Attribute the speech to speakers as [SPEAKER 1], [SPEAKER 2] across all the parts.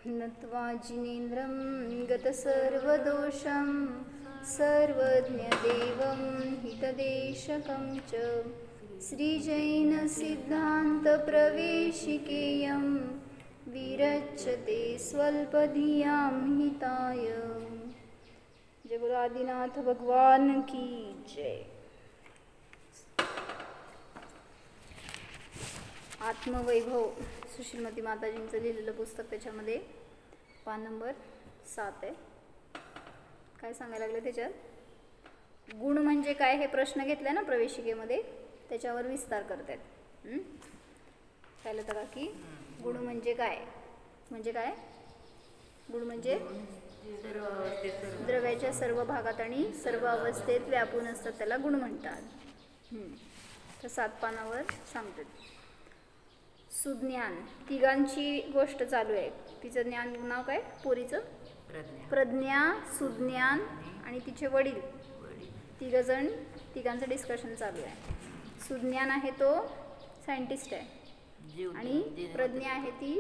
[SPEAKER 1] नत्वा जिनेन्द्रं गतसर्वदोषं सर्वज्ञदेवं हितदेशकं च श्रीजैनसिद्धान्तप्रवेशिकेयं विरच्यते स्वल्पधियां हिताय। जय बोलो आदिनाथ भगवान की जय। आत्मवैभव सुशीलमती माताजींचं लिहिलेलं पुस्तक, त्याच्यामध्ये पान नंबर 7 आहे. काय सांगायला लागले त्याच्यात? गुण म्हणजे काय हे प्रश्न घेतला ना प्रवेशिकेमध्ये, त्याच्यावर विस्तार करतात. पाहिलं का की गुण म्हणजे काय? म्हणजे काय? गुण म्हणजे द्रव्याच्या सर्व भागात आणि सर्व अवस्थेत व्यापून असतात, त्याला गुण म्हणतात. तर 7 पानावर सांगतात. सुज्ञान, तिघांची गोष्ट चालू आहे. तिचं ज्ञान नाव काय? पोरीचं प्रज्ञा, सुज्ञान आणि तिचे वडील, तिघांचं डिस्कशन चालू आहे. सुज्ञान आहे तो सायंटिस्ट आहे आणि प्रज्ञा आहे ती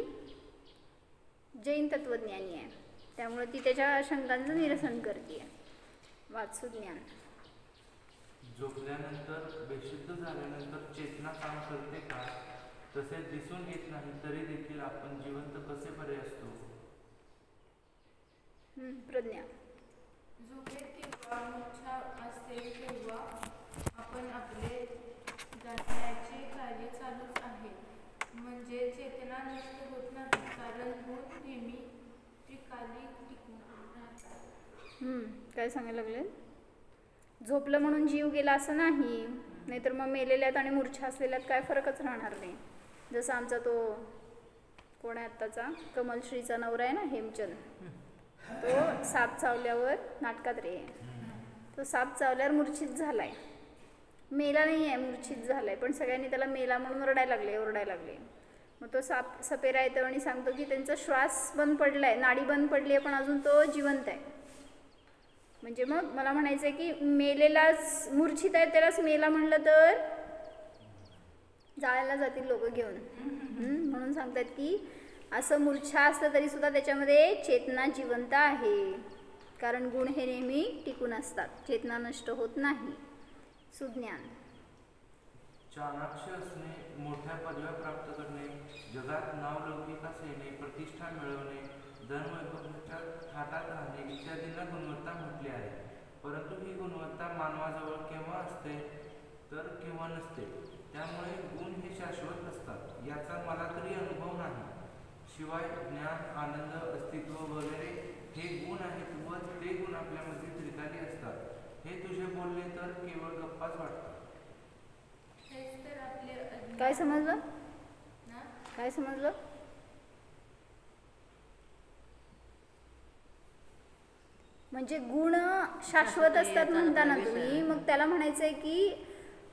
[SPEAKER 1] जैन तत्वज्ञानी आहे. त्यामुळे ती त्याच्या शंकांचं निरसन करते. वाच सुज्ञान.
[SPEAKER 2] झोपल्यानंतर बेशुद्ध झाल्यानंतर चेतना काम करते का? तसे दिसून येत नाही तरी देखील आपण जिवंत कसे बरे असतो?
[SPEAKER 1] प्रज्ञा.
[SPEAKER 3] झोपेत किंवा मूर्छा असते तेव्हा आपण आपले जाण्याचे कार्य चालूच आहे, म्हणजे चेतना नष्ट होत नाही, कारण गुण नेहमी त्रिकाली टिकून राहतात.
[SPEAKER 1] काय सांगायला लागले? झोपलं म्हणून जीव गेला असं नाही, नाहीतर मग मेलेल्यात आणि मूर्छा असलेल्यात काय फरकच राहणार नाही. जसं आमचा तो कोण आहे आत्ताचा, कमलश्रीचा नवरा आहे ना, हेमचंद, तो साप चावल्यावर नाटकात रे, तो साप चावल्यावर मूर्छित झालाय, मेला नाही आहे, मूर्छित झालाय. पण सगळ्यांनी त्याला मेला म्हणून ओरडायला लागले. मग तो साप सपेरा येतो आणि सांगतो की त्यांचा श्वास बंद पडलाय, नाडी बंद पडली आहे, पण अजून तो जिवंत आहे. म्हणजे मग मला म्हणायचं आहे की मेलेलाच मूर्छित आहे त्यालाच मेला म्हणलं तर जाळायला जातील लोक घेऊन. म्हणून सांगतात की असं मूर्छा असलं तरी सुद्धा त्याच्यामध्ये चेतना जिवंत आहे, कारण गुण हे नेहमी टिकून असतात, चेतना नष्ट होत नाही. सुज्ञान.
[SPEAKER 2] चाणाक्ष असणे, मोठ्या पदव्या प्राप्त करणे, जगात नावलौकिकास येणे, प्रतिष्ठा मिळवणे, धनवैभवाच्या थाटात राहणे इत्यादींना गुणवत्ता म्हटले आहे. परंतु ही गुणवत्ता मानवाजवळ केव्हा असते तर केव्हा नसते. त्यामुळे गुण हे शाश्वत नसतात, याचा मला तरी अनुभव नाही. शिवाय ज्ञान, आनंद, अस्तित्व वगैरे हे गुण आहेत व ते गुण आपल्यामध्ये त्रिकाली असतात. हे तुझे बोलणे तर केवळ गप्पाच वाटतात.
[SPEAKER 1] काय समजलं? काय समजलं? म्हणजे गुण शाश्वत असतात म्हणताना तुम्ही, मग त्याला म्हणायचं आहे की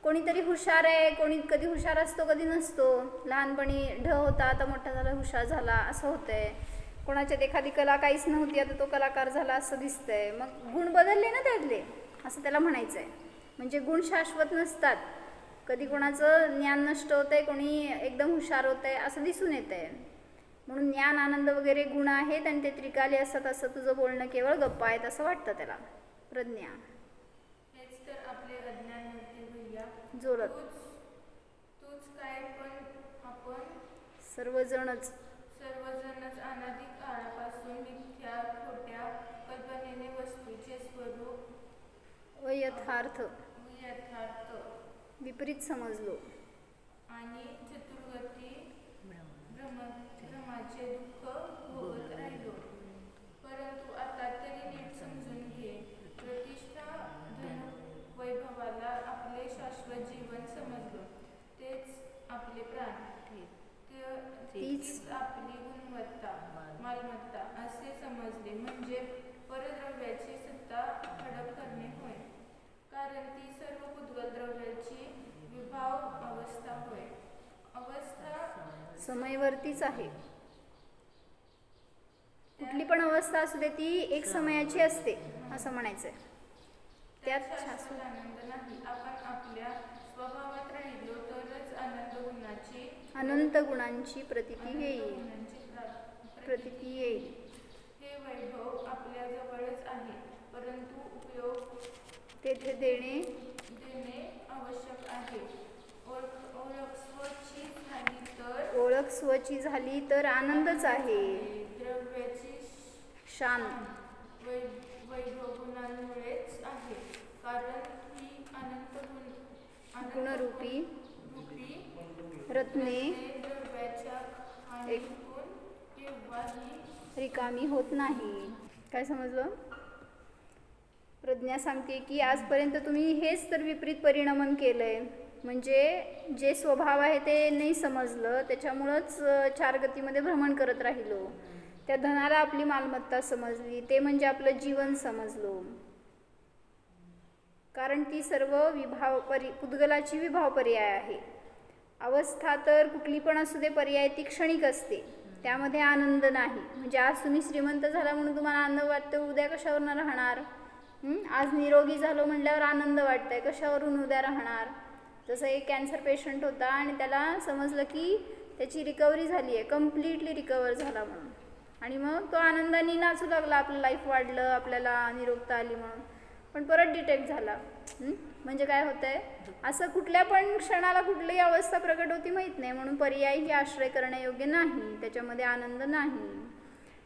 [SPEAKER 1] कोणीतरी हुशार आहे, कोणी कधी हुशार असतो कधी नसतो. लहानपणी ढ होता, आता मोठा झाला हुशार झाला, असं होतंय. कोणाच्यात एखादी कला काहीच नव्हती, आता तो कलाकार झाला असं दिसतंय. मग गुण बदलले ना त्यातले, असं त्याला म्हणायचं आहे. म्हणजे गुण शाश्वत नसतात. कधी कोणाचं ज्ञान नष्ट होतंय, कोणी एकदम हुशार होतंय, असं दिसून येतंय. म्हणून ज्ञान, आनंद वगैरे गुण आहेत आणि ते त्रिकाली असतात, असं तुझं बोलणं केवळ गप्पा आहेत असं वाटतं त्याला. प्रज्ञा.
[SPEAKER 3] हेच तर आपले अज्ञान म्हणते भैया.
[SPEAKER 1] जोरात.
[SPEAKER 3] तूच काय, पण आपण
[SPEAKER 1] सर्वजणच
[SPEAKER 3] अनादी काळापासून मिथ्या खोट्या कल्पनेने वस्तूचे स्वरूप
[SPEAKER 1] यथार्थ विपरीत समजलो
[SPEAKER 3] आणि चतुर्गती भ्रमाचे दुःख भोगत राहिलो. परंतु आता तरी नीट समजून घे, प्रतिष्ठा, धन, वैभवाला आपले शाश्वत जीवन समजलो, तेच आपले प्राण, तीच आपली गुणवत्ता, मालमत्ता असे समजले म्हणजे परद्रव्याची सत्ता हडप करणे होय. कारण ती सर्व कुतूहल द्रव्याची विभाव अवस्था होय. अवस्था
[SPEAKER 1] समयवर्तीच आहे. कुठली पण अवस्था असू दे ती एक समयाची असते असं म्हणायचंय. त्यात शाश्वत
[SPEAKER 3] आनंद नाही. आपण आपल्या स्वभावात राहिलो तरच अनंत गुणांची
[SPEAKER 1] प्रतीती येईल.
[SPEAKER 3] आहे, परंतु उपयोग
[SPEAKER 1] तेथे देणे
[SPEAKER 3] देणे आवश्यक आहे. ओळख स्वची झाली तर
[SPEAKER 1] ओळख स्वची झाली तर आनंदच आहे.
[SPEAKER 3] द्रव्याची
[SPEAKER 1] शान
[SPEAKER 3] वैभव गुणांमुळेच आहे, कारण ही अनंत
[SPEAKER 1] गुणरूपी
[SPEAKER 3] रूपी
[SPEAKER 1] रत्ने
[SPEAKER 3] द्रव्याच्या खाणीतून केव्हाही
[SPEAKER 1] रिकामी होत नाही. काय समजलं? प्रज्ञा सांगते की आजपर्यंत तुम्ही हेच तर विपरीत परिणामन केलंय, म्हणजे जे स्वभाव आहे ते नाही समजलं, त्याच्यामुळंच चार गतीमध्ये भ्रमण करत राहिलो. त्या धनाला आपली मालमत्ता समजली, ते म्हणजे आपलं जीवन समजलो, कारण ती सर्व पुद्गलाची विभाव पर्याय आहे. अवस्था तर कुठली पण असू दे, पर्याय ती क्षणिक असते, त्यामध्ये आनंद नाही. म्हणजे आज तुम्ही श्रीमंत झाला म्हणून तुम्हाला आनंद वाटतो, उद्या कशावरून राहणार? आज निरोगी झालो म्हटल्यावर आनंद वाटतंय, कशावरून उद्या राहणार? जसं एक कॅन्सर पेशंट होता आणि त्याला समजलं की त्याची रिकव्हरी झाली आहे, कम्प्लिटली रिकवर झाला म्हणून, आणि मग तो आनंदाने नाचू लागला, आपलं लाईफ वाढलं, आपल्याला निरोगता आली म्हणून. पण परत डिटेक्ट झाला. म्हणजे काय होतंय, असं कुठल्या पण क्षणाला कुठलीही अवस्था प्रकट होती माहीत नाही, म्हणून पर्यायी आश्रय करण्यायोग्य नाही, त्याच्यामध्ये आनंद नाही.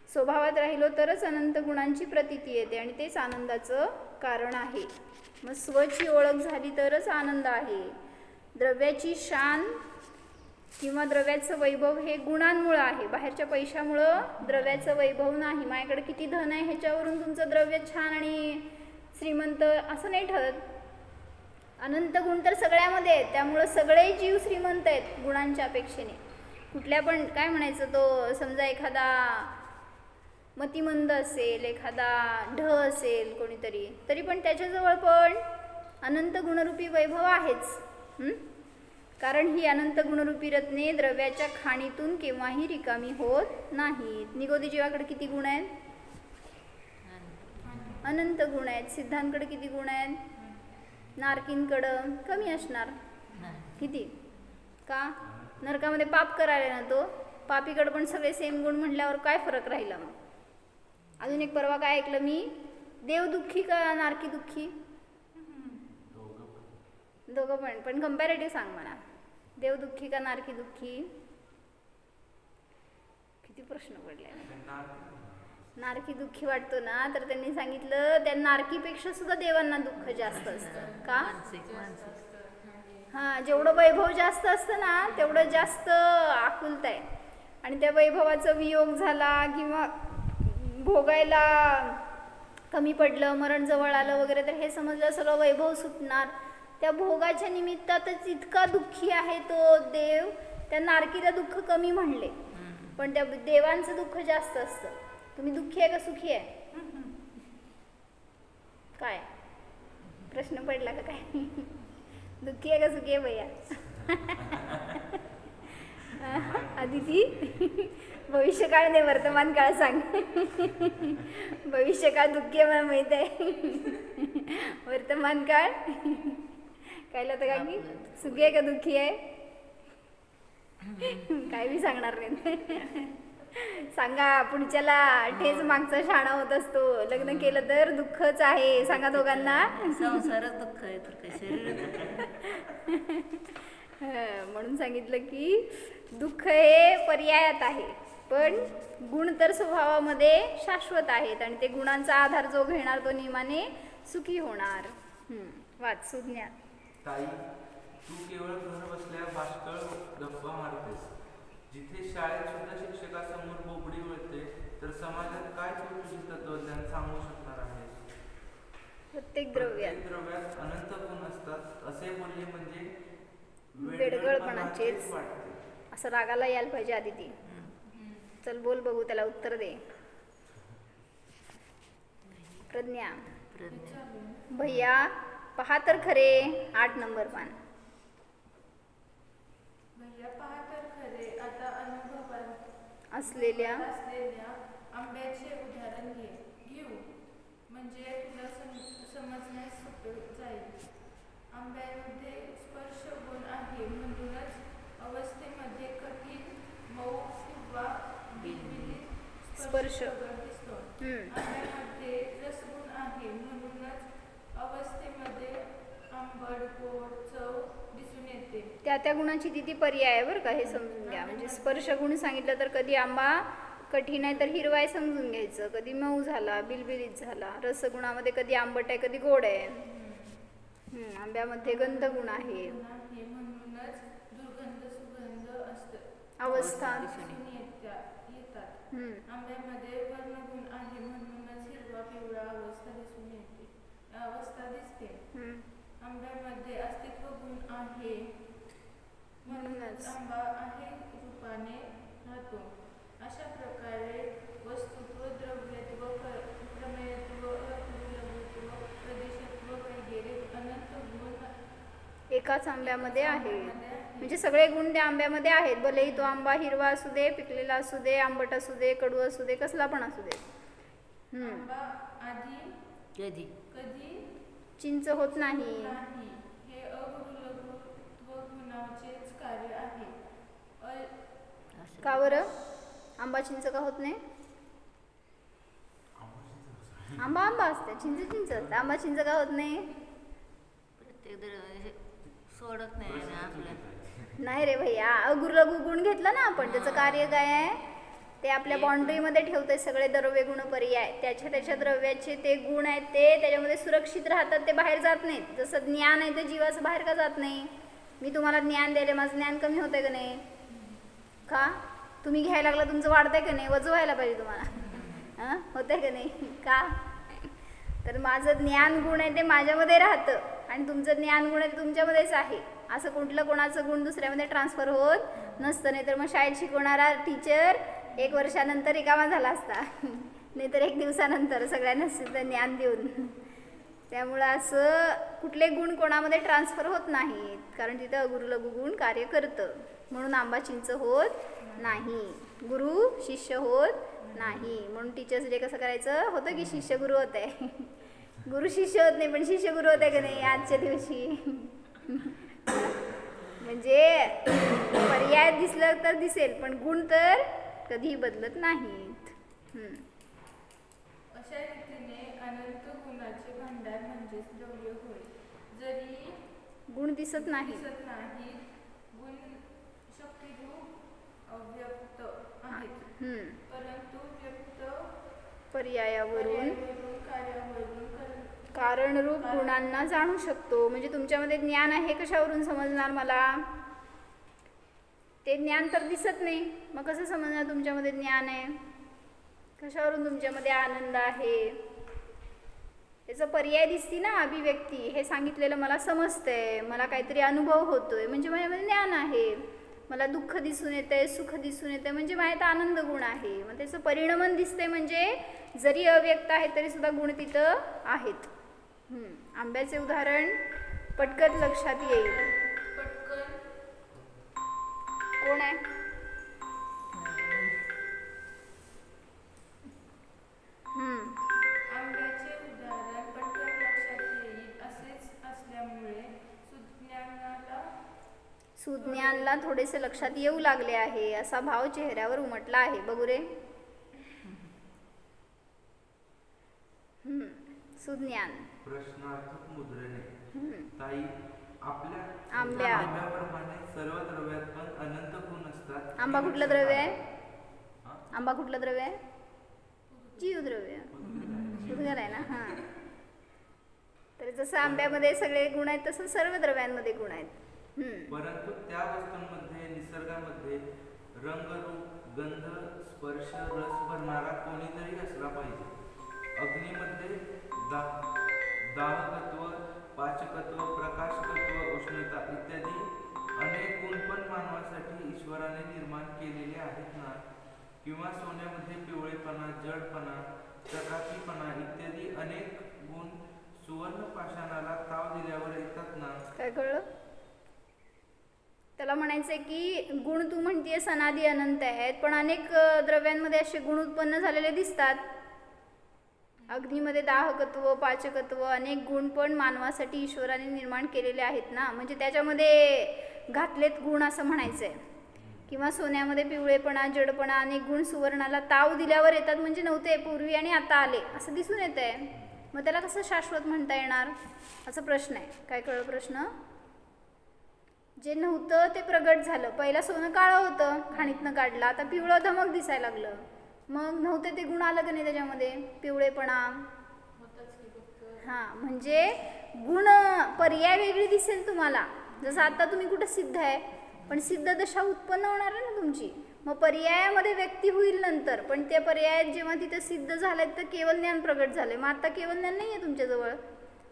[SPEAKER 1] स्वभावात राहिलो तरच अनंत गुणांची प्रतीती येते आणि तेच आनंदाचं कारण आहे. मग स्वची ओळख झाली तरच आनंद आहे. द्रव्याची शान किंवा द्रव्याचं वैभव हे गुणांमुळं आहे, बाहेरच्या पैशामुळं द्रव्याचं वैभव नाही. माझ्याकडे किती धन आहे ह्याच्यावरून तुमचं द्रव्य छान आणि श्रीमंत असं नाही ठरत. अनंत गुण तर सगळ्यामध्ये आहेत, त्यामुळं सगळे जीव श्रीमंत आहेत गुणांच्या अपेक्षेने. कुठल्या पण काय म्हणायचं, तो समजा एखादा मतिमंद असेल, एखादा ढ असेल कोणीतरी, तरी पण त्याच्याजवळ पण अनंत गुणरूपी वैभव आहेच. कारण ही अनंत गुणरूपी रत्ने द्रव्याच्या खाणीतून केव्हाही रिकामी होत नाहीत. निगोदी जीवाकडे किती गुण आहेत? अनंत गुण आहेत. सिद्धांकडे किती गुण आहेत? नारकींकडं कमी असणार. किती? का? नरकामध्ये पाप करायला ना तो, पापीकडे पण सगळे सेम गुण म्हटल्यावर काय फरक राहिला मग? अजून एक परवा काय ऐकलं मी, देव दुःखी का नारकी दुःखी? दोघं पण कंपॅरेटिव्ह सांग मला, देव दुःखी का नारकी दुःखी? किती प्रश्न पडले. नारकी दुःखी वाटतो ना, तर त्यांनी सांगितलं त्या नारकीपेक्षा सुद्धा देवांना दुःख जास्त असतं. का? हां, जेवढं वैभव जास्त असतं ना तेवढं जास्त आकुलता आहे, आणि त्या वैभवाचा वियोग झाला किंवा भोगायला कमी पडलं, मरण जवळ आलं वगैरे, तर हे समजलं सगळं वैभव सुटणार. त्या भोगाच्या निमित्तातच इतका दुःखी आहे तो देव. त्या नारकीला दुःख कमी म्हणले, पण त्या देवांचं दुःख जास्त असतं. तुम्ही दुःखी आहे का सुखी आहे? काय प्रश्न पडला का काय? दुःखी आहे का सुखी आहे भैया? अदिती, भविष्यकाळ नाही वर्तमान काळ सांग. भविष्यकाळ दुःखी आहे मला माहित आहे, वर्तमान काळ काय होतं का की सुखी आहे का दुःखी आहे? काय बी सांगणार नाही. सांगा, पुढच्याला ठेच मागचा शाणा होत असतो. लग्न केलं तर दुःखच आहे, सांगा दोघांना.
[SPEAKER 4] संसारात दुःख आहे तर काय शरीर.
[SPEAKER 1] म्हणून सांगितलं की दुःख हे पर्यायात आहे, पण गुण तर स्वभावामध्ये शाश्वत आहेत, आणि ते गुणांचा आधार जो घेणार तो नियमाने सुखी होणार. वाच सुज्ञा.
[SPEAKER 2] ताई, तू केवळ घर बसल्या बाष्कळ गप्पा मारतेस. जिथे शाळेत सुद्धा शिक्षकासमोर बोबडी वळते, तर समाजात काय तू तुझी तत्वज्ञान सांगू शकणार आहेस?
[SPEAKER 1] प्रत्येक द्रव्यात
[SPEAKER 2] अनंत गुण असतात असे बोलणे म्हणजे
[SPEAKER 1] वेडगळपणाचेच
[SPEAKER 2] वाटते.
[SPEAKER 1] असं रागाला यायला पाहिजे आदिती. चल बोल बघू, त्याला उत्तर दे. प्रज्ञा. भैया पहा तर खरे 8 नंबर पान.
[SPEAKER 3] भैया पहा तर खरे, आता अनुभवात
[SPEAKER 1] असलेल्या
[SPEAKER 3] आंब्याचे उदाहरण घेऊ, म्हणजे तुला समजण्यास सोपे जाईल. आंब्यामध्ये स्पर्श गुण आहे, म्हणूनच अवस्थेमध्ये कठीण, मऊ किंवा बिलबिलीत स्पर्श दिसतो. आंब्यामध्ये रसगुण आंबट गोड चव दिसून येते.
[SPEAKER 1] त्या गुणाची ती पर्याय आहे बरं का, हे समजून घ्या. म्हणजे स्पर्श गुण सांगितलं तर कधी आंबा कठीण आहे तर हिरवा आहे समजून घ्यायचं, कधी मऊ झाला बिलबिलीत झाला. रसगुणामध्ये कधी आंबट आहे कधी गोड आहे. आंब्यामध्ये गंध गुण आहे.
[SPEAKER 3] म्हणूनच दुर्गंध सुगंध
[SPEAKER 1] अवस्था
[SPEAKER 3] दिसून येतात. आंब्यामध्ये वर्णगुण आहे म्हणूनच हिरवा पिवळा अवस्था दिसून येते, अवस्था दिसते. आंब्यामध्ये अस्तित्व गुण आहे म्हणूनच आंबा आहे रूपाने राहतो. अशा प्रकारे वस्तुत्व द्रव्यत्व प्रमेयत्व लघुत्व प्रदेशत्व वगैरे अनंत गुण
[SPEAKER 1] एकाच आंब्यामध्ये आहे. म्हणजे सगळे गुण त्या आंब्यामध्ये आहेत, भलेही तो आंबा हिरवा असू दे, पिकलेला असू दे, आंबट असू दे, कडू असू दे, कसला पण असू दे.
[SPEAKER 3] आंबा आधी
[SPEAKER 4] कधी
[SPEAKER 3] कधी
[SPEAKER 1] चिंच होत नाही.
[SPEAKER 3] हे अगुरु लघुत्व गुणाचेच कार्य आहे.
[SPEAKER 1] का बरं आंबा चिंच का होत नाही? आंबा आंबा असते, चिंच चिंच असते, आंबा चिंच का होत नाही?
[SPEAKER 4] प्रत्येक सोडत नाही ना आपल्या.
[SPEAKER 1] नाही रे भैया, अगुर लघु गुण घेतलं ना आपण, त्याचं कार्य काय आहे ते आपल्या बाउंड्रीमध्ये ठेवते. सगळे द्रव्य गुण पर्याय त्याच्या द्रव्याचे ते गुण आहेत ते त्याच्यामध्ये सुरक्षित राहतात, ते बाहेर जात नाहीत. जसं ज्ञान आहे ते जीवाचं बाहेर का जात नाही? मी तुम्हाला ज्ञान द्यायला माझं ज्ञान कमी होतंय का नाही? का तुम्ही घ्यायला लागला तुमचं वाढतंय का नाही? वजन व्हायला पाहिजे तुम्हाला, होतंय का नाही? का तर माझं ज्ञान गुण आहे ते माझ्यामध्ये राहतं आणि तुमचं ज्ञान गुण आहे ते तुमच्यामध्येच आहे. असं कुठलं कोणाचं गुण दुसऱ्यामध्ये ट्रान्सफर होत नसतं. नाही तर मग शाळेत शिकवणारा टीचर 1 वर्षानंतर रिकामा झाला असता, नाहीतर 1 दिवसानंतर सगळ्यांना सुद्धा ज्ञान देऊन. त्यामुळं असं कुठले गुण कोणामध्ये ट्रान्सफर होत नाहीत, कारण तिथं अगुरु लघु गुण कार्य करतं. म्हणून आंबा चिंच होत नाही, गुरु शिष्य होत नाही. म्हणून टीचर्स डे कसं करायचं होतं की शिष्य गुरु होत आहे. गुरु शिष्य होत नाही पण शिष्य गुरु होत आहे का नाही आजच्या दिवशी? म्हणजे पर्याय दिसलं तर दिसेल पण गुण तर कधीही बदलत नाहीत.
[SPEAKER 3] अशा रीतीने अनंत गुणाचे भांडार म्हणजेच द्रव्य होय. जरी
[SPEAKER 1] गुण दिसत नाही,
[SPEAKER 3] गुण शक्तिरूप अव्यक्त आहेत, परंतु व्यक्त
[SPEAKER 1] पर्यायावरून
[SPEAKER 3] कार्यावरून
[SPEAKER 1] कारणरूप गुणांना जाणू शकतो. म्हणजे तुमच्यामध्ये ज्ञान आहे कशावरून समजणार मला? ते ज्ञान तर दिसत नाही, मग कसं समजणार तुमच्यामध्ये ज्ञान आहे? कशावरून तुमच्यामध्ये आनंद आहे? त्याचा पर्याय दिसती ना अभिव्यक्ती. हे सांगितलेलं मला समजतंय, मला काहीतरी अनुभव होतोय म्हणजे माझ्यामध्ये ज्ञान आहे. मला दुःख दिसून येतंय, सुख दिसून येतंय म्हणजे माझ्यात आनंद गुण आहे. मग त्याचं परिणमन दिसतंय म्हणजे जरी अव्यक्त आहे तरी सुद्धा गुण तिथं आहेत. आंब्याचे उदाहरण पटकन लक्षात येईल. कोण आहे?
[SPEAKER 3] आंब्याचे उदाहरण पटकन लक्षात येईल असेच असल्यामुळे
[SPEAKER 1] सुज्ञानला थोडेसे लक्षात येऊ लागले आहे असा भाव चेहऱ्यावर उमटला आहे. बघू रे, सुज्ञान
[SPEAKER 2] प्रश्नार्थक मुद्रेने ताई आपल्या
[SPEAKER 1] आंब्याप्रमाणे
[SPEAKER 2] सर्व द्रव्यात पण अनंत गुण असतात.
[SPEAKER 1] आंबा कुठलं द्रव्य आहे? आंबा कुठलं द्रव्य आहे? जीव द्रव्य उद्गार आहे ना. तर जसं आंब्यामध्ये सगळे गुण आहेत तसं सर्व द्रव्यांमध्ये गुण आहेत.
[SPEAKER 2] परंतु त्या वस्तूंमध्ये निसर्गामध्ये रंगरूप गंध स्पर्श रस भरणारा कोणीतरी असला पाहिजे. अग्नीमध्ये दाहकत्व पाचकत्व प्रकाशकत्व उष्णता इत्यादी अनेक गुण पण मानवासाठी ईश्वराने निर्माण केलेले आहेत ना. किंवा सोन्यामध्ये पिवळेपणा जडपणा चकाकीपणा इत्यादी अनेक गुण सुवर्ण पाषाणाला ताव दिल्यावर येतात ना.
[SPEAKER 1] काय कळलं? त्याला म्हणायचंय की गुण तू म्हणतीये अनादी अनंत आहेत पण अनेक द्रव्यांमध्ये असे गुण उत्पन्न झालेले दिसतात. अग्नीमध्ये दाहकत्व पाचकत्व अनेक गुण पण मानवासाठी ईश्वराने निर्माण केलेले आहेत ना. म्हणजे त्याच्यामध्ये घातलेत गुण असं म्हणायचंय. किंवा सोन्यामध्ये पिवळेपणा जडपणा अनेक गुण सुवर्णाला ताव दिल्यावर येतात म्हणजे नव्हते पूर्वी आणि आता आले असं दिसून येत आहे. मग त्याला कसं शाश्वत म्हणता येणार असा प्रश्न आहे. काय कळलं प्रश्न? जे नव्हतं ते प्रगट झालं. पहिला सोनं काळं होतं, खाणीतनं काढलं, आता पिवळं धमक दिसायला लागलं. मग नव्हते ते गुण आलं का नाही त्याच्यामध्ये? पिवळेपणा. हां, म्हणजे गुण पर्याय वेगळी दिसेल तुम्हाला. जसं आता तुम्ही कुठं सिद्ध आहे, पण सिद्ध दशा उत्पन्न होणार आहे ना तुमची. मग पर्यायामध्ये व्यक्ती होईल नंतर, पण त्या पर्यायात जेव्हा तिथं सिद्ध झालं तर केवळ ज्ञान प्रगट झाले. मग आता केवळ ज्ञान नाही आहे तुमच्याजवळ.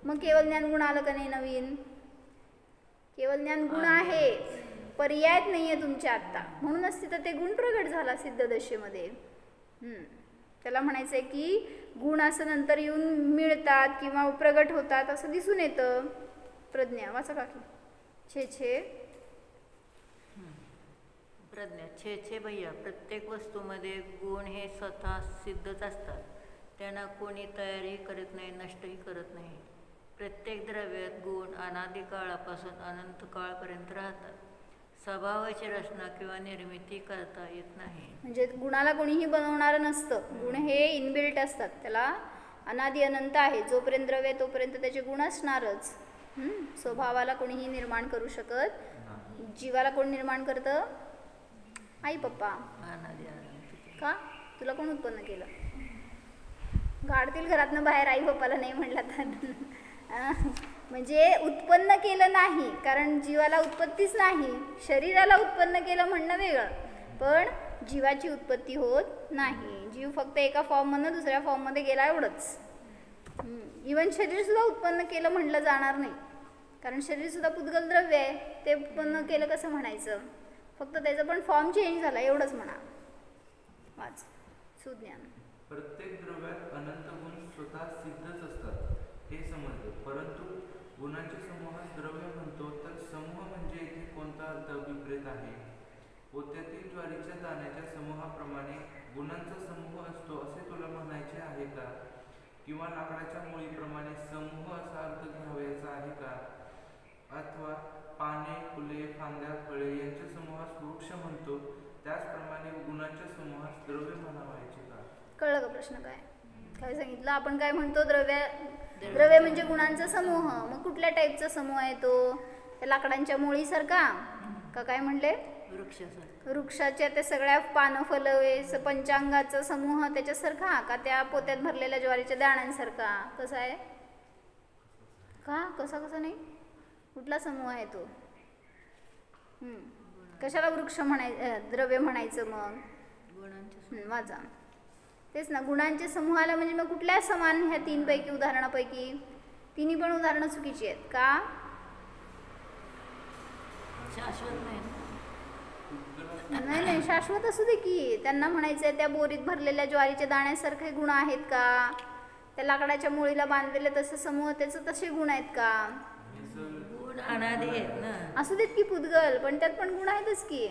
[SPEAKER 1] मग केवळ ज्ञान गुण आलं का नाही नवीन? केवळ ज्ञान गुण आहे, पर्यायच नाही आहे तुमच्या आत्ता. म्हणूनच तिथं ते गुण प्रगट झाला सिद्ध दशेमध्ये. त्याला म्हणायचं आहे की गुण असं नंतर येऊन मिळतात किंवा प्रगट होतात असं दिसून येतं. प्रज्ञा वाचा काकी. छे छे
[SPEAKER 4] प्रज्ञा छे छे भैया, प्रत्येक वस्तूमध्ये गुण हे स्वतः सिद्धच असतात. त्यांना कोणी तयारी करत नाही, नष्टही करत नाही. प्रत्येक द्रव्यात गुण अनादी काळापासून अनंत काळपर्यंत राहतात. स्वभावाची रचना किंवा निर्मिती करता येत नाही.
[SPEAKER 1] म्हणजे गुणाला कोणीही बनवणारं नसतं. गुण हे इनबिल्ट असतात. त्याला अनादी अनंत आहे. जोपर्यंत द्रव्य तोपर्यंत त्याचे गुण असणारच. स्वभावाला कोणीही निर्माण करू शकत. जीवाला कोण निर्माण करतं? आई पप्पा.
[SPEAKER 4] अनादी अनंत.
[SPEAKER 1] का? तुला कोण उत्पन्न केलं? गाडतील घरातनं बाहेर आई पप्पाला नाही म्हणला तर. म्हणजे उत्पन्न केलं नाही, कारण जीवाला उत्पत्तीच नाही. शरीराला उत्पन्न केलं म्हणणं वेगळं, पण जीवाची उत्पत्ती होत नाही. जीव फक्त एका फॉर्ममधनं दुसऱ्या फॉर्ममध्ये गेला एवढंच. इवन शरीरसुद्धा उत्पन्न केलं म्हणलं जाणार नाही, कारण शरीरसुद्धा पुद्गल द्रव्य आहे. ते उत्पन्न केलं कसं म्हणायचं? फक्त त्याचा पण फॉर्म चेंज झाला एवढंच म्हणा. वाच सुज्ञान.
[SPEAKER 2] प्रत्येक द्रव्यात अनंत गुण स्वतः सिद्धच असतात हे समजले. परंतु गुणांच्या समूहास द्रव्य म्हणतो, तर समूह म्हणजे इथे कोणता अर्थ अभिप्रेत आहे? पोत्यातील ज्वारीच्या दाण्याच्या समूहाप्रमाणे गुणांचा समूह असतो असे तुला म्हणायचे आहे का? किंवा लाकडाच्या मुळीप्रमाणे समूह असा अर्थ घ्यावयाचा आहे का? अथवा पाने, फुले, फांद्या, फळे यांच्या समूहास वृक्ष म्हणतो, त्याचप्रमाणे गुणांच्या समूहास द्रव्य म्हणावायचे का?
[SPEAKER 1] कळलं का प्रश्न? काय काय सांगितलं आपण? काय म्हणतो? द्रव्य म्हणजे गुणांचा समूह. मग कुठल्या टाईपचा समूह आहे तो? त्या लाकडांच्या मुळीसारखा का काय म्हणले? वृक्षाच्या त्या सगळ्या पानं फलवे पंचांगाचा समूह त्याच्यासारखा का त्या पोत्यात भरलेल्या ज्वारीच्या दाण्यांसारखा? कसा आहे का? कसा नाही? कुठला समूह आहे तो? कशाला वृक्ष द्रव्य म्हणायचं मग? वाचा. तेच ना, गुणांच्या समूहाला म्हणजे मग कुठल्या समान? ह्या तीनपैकी उदाहरणापैकी तिन्ही पण उदाहरणं चुकीची आहेत का?
[SPEAKER 4] शाश्वत
[SPEAKER 1] नाही, शाश्वत असू दे की. त्यांना म्हणायचंय त्या बोरीत भरलेल्या ज्वारीच्या दाण्यासारखे गुण आहेत का? त्या लाकडाच्या मुळीला बांधलेले तसे समूह त्याचे तसे गुण आहेत का?
[SPEAKER 4] गुण अनादी आहेत ना.
[SPEAKER 1] असू देत की पुद्गल, पण त्यात पण गुण आहेतच की.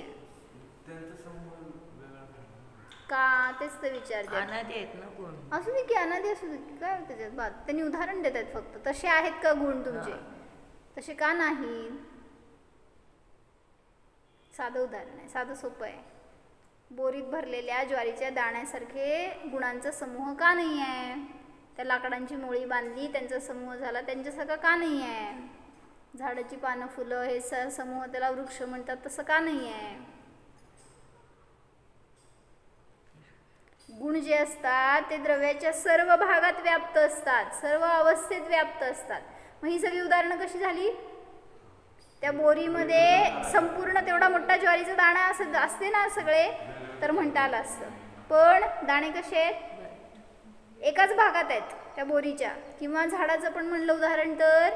[SPEAKER 1] का? तेच तर विचारते.
[SPEAKER 4] अनादी आहेत ना गुण.
[SPEAKER 1] असू दे की, अनादी असू दे की, काय त्याच्यात बात. त्यांनी उदाहरण देत आहेत फक्त. तसे आहेत का गुण तुमचे? तसे का नाही? साधं उदाहरण आहे, साधं सोपं आहे. बोरीत भरलेल्या ज्वारीच्या दाण्यासारखे गुणांचा समूह का नाही आहे? त्या लाकडांची मुळी बांधली, त्यांचा समूह झाला, त्यांच्यासारखा का नाही आहे? झाडाची पानं, फुलं हे समूह त्याला वृक्ष म्हणतात, तसं का नाही आहे? गुण जे असतात ते द्रव्याच्या सर्व भागात व्याप्त असतात, सर्व अवस्थेत व्याप्त असतात. मग ही सगळी उदाहरणं कशी झाली? त्या बोरीमध्ये संपूर्ण तेवढा मोठा ज्वारीचा दाणा असते ना सगळे, तर म्हणता आलं असतं. पण दाणे कसे आहेत? एकाच भागात आहेत त्या बोरीच्या. किंवा झाडाचं पण म्हणलं उदाहरण तर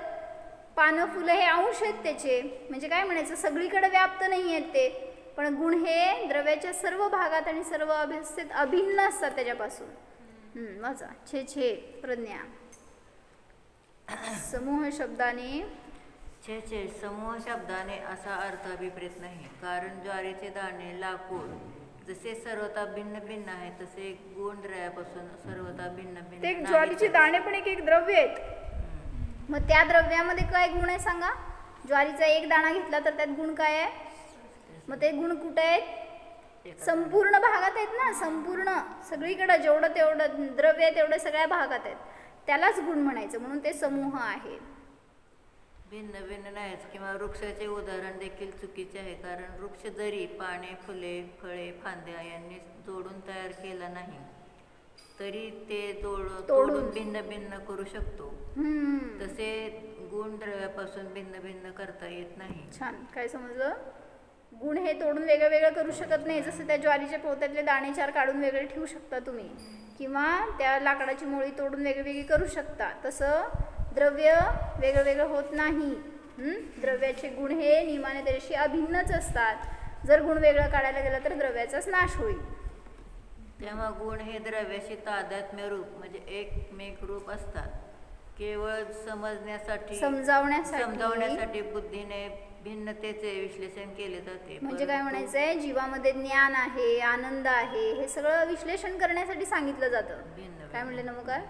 [SPEAKER 1] पानं, फुलं हे अंश आहेत त्याचे. म्हणजे काय म्हणायचं? सगळीकडे व्याप्त नाही आहेत ते, पण गुण हे द्रव्याच्या सर्व भागात आणि सर्व अवस्थेत अभिन्न असतात त्याच्यापासून. वाचा. छे छे प्रज्ञा. समूह शब्दाने
[SPEAKER 4] छे समूह शब्दाने असा अर्थ अभिप्रेत नाही, कारण ज्वारीचे दाणे, लाकूड जसे सर्वता भिन्न भिन्न आहे, तसे गुण द्रव्यापासून सर्वता भिन्न भिन्न.
[SPEAKER 1] ते ज्वारीचे दाणे पण एक द्रव्य आहेत. मग त्या द्रव्यामध्ये काय गुण आहे सांगा? ज्वारीचा एक दाणा घेतला तर त्यात गुण काय आहे? मग ते गुण कुठे आहेत? संपूर्ण भागात आहेत ना. संपूर्ण सगळीकडे जेवढं तेवढं द्रव्य आहे तेवढं सगळ्या भागात आहेत. त्यालाच गुण म्हणायचं, म्हणून ते समूह आहे.
[SPEAKER 4] भिन्न भिन्न नाहीच. किंवा वृक्षाचे उदाहरण देखील चुकीचे आहे, कारण वृक्ष जरी पाने, फुले, फळे, फांद्या यांनी जोडून तयार केला नाही तरी ते तोडून भिन्न भिन्न करू शकतो. तसे गुण द्रव्यापासून भिन्न भिन्न करता येत नाही.
[SPEAKER 1] छान. काय समजलं? गुण हे तोडून वेगळं वेगळं करू शकत नाही. जसं त्या ज्वारीच्या पोत्यातले दाणे चार काढून वेगळे ठेवू शकता तुम्ही, किंवा त्या लाकडाची मोळी तोडून वेगळी करू शकता. तसं द्रव्य वेगळं वेगळं होत नाही. द्रव्याचे गुण हे नियमाने त्याच्याशी अभिन्नच असतात. जर गुण वेगळं काढायला गेला तर द्रव्याचाच नाश होईल.
[SPEAKER 4] तेव्हा गुण हे द्रव्याशी तादात्म्य रूप म्हणजे एकमेक रूप असतात. केवळ समजावण्यासाठी बुद्धीने भिन्नतेचे विश्लेषण केले जाते.
[SPEAKER 1] म्हणजे काय म्हणायचंय? जीवामध्ये ज्ञान आहे, आनंद आहे, हे सगळं विश्लेषण करण्यासाठी सांगितलं जातं. काय म्हणले नमकार?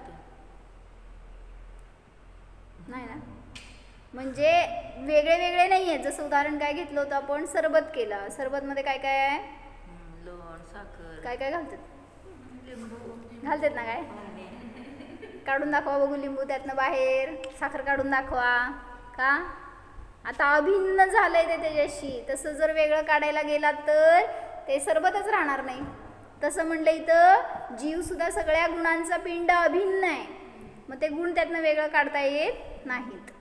[SPEAKER 1] नाही ना. म्हणजे वेगळे वेगळे नाही आहेत. जसं उदाहरण काय घेतलं होतं आपण? सरबत केलं. सरबत मध्ये काय काय आहे?
[SPEAKER 4] लोण, साखर,
[SPEAKER 1] काय काय घालतात ना? काय काढून दाखवा बघू लिंबू त्यातनं बाहेर. साखर काढून दाखवा. का? आता अभिन्न झालंय ते त्याच्याशी. तसं जर वेगळं काढायला गेला तर ते सरबतच राहणार नाही. तसं म्हणलं इथं जीव सुद्धा सगळ्या गुणांचा पिंड अभिन्न आहे. मग ते गुण त्यातनं वेगळं काढता येत नाहीत.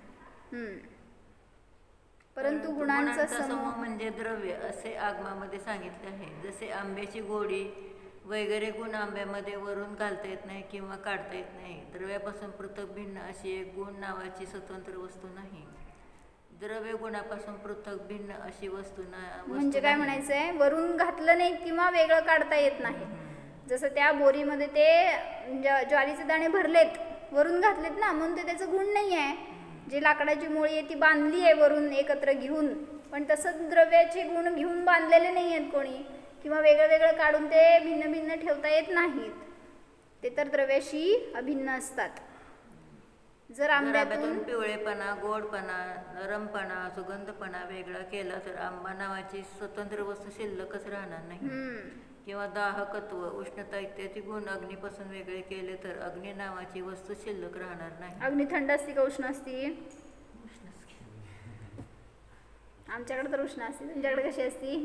[SPEAKER 1] परंतु गुणांचा समूह
[SPEAKER 4] म्हणजे द्रव्य असे आगमामध्ये सांगितले आहे. जसे आंब्याची गोडी वगैरे गुण आंब्यामध्ये वरून घालता येत नाही किंवा काढता येत नाही. द्रव्यापासून पृथक भिन्न अशी एक गुण नावाची स्वतंत्र वस्तू नाही. द्रव्य गुणापासून पृथक भिन्न अशी वस्तू
[SPEAKER 1] म्हणजे काय म्हणायचंय? वरून घातलं नाही किंवा वेगळं काढता येत नाही. जसं त्या बोरीमध्ये ते ज्वारीचे दाणे भरलेत, वरून घातलेत ना, म्हणून ते त्याचं गुण नाही आहे. जे लाकडाची मोळी आहे ती बांधली आहे वरून एकत्र घेऊन, पण तसंच द्रव्याचे गुण घेऊन बांधलेले नाही आहेत कोणी, किंवा वेगळं वेगळं काढून ते भिन्न भिन्न ठेवता येत नाहीत. ते तर द्रव्याशी अभिन्न असतात. जर आंब्यातून
[SPEAKER 4] पिवळेपणा, गोडपणा, नरमपणा, सुगंधपणा वेगळा केला तर आंबा नावाची स्वतंत्र वस्तू शिल्लकच राहणार नाही. किंवा दाहकत्व, उष्णता इत्यादी गुण अग्नीपासून वेगळे केले तर अग्नी नावाची वस्तू शिल्लक राहणार नाही.
[SPEAKER 1] अग्नी थंड असते का उष्ण असते? आमच्याकडे तर उष्ण असते. तुमच्याकडे कशी असते?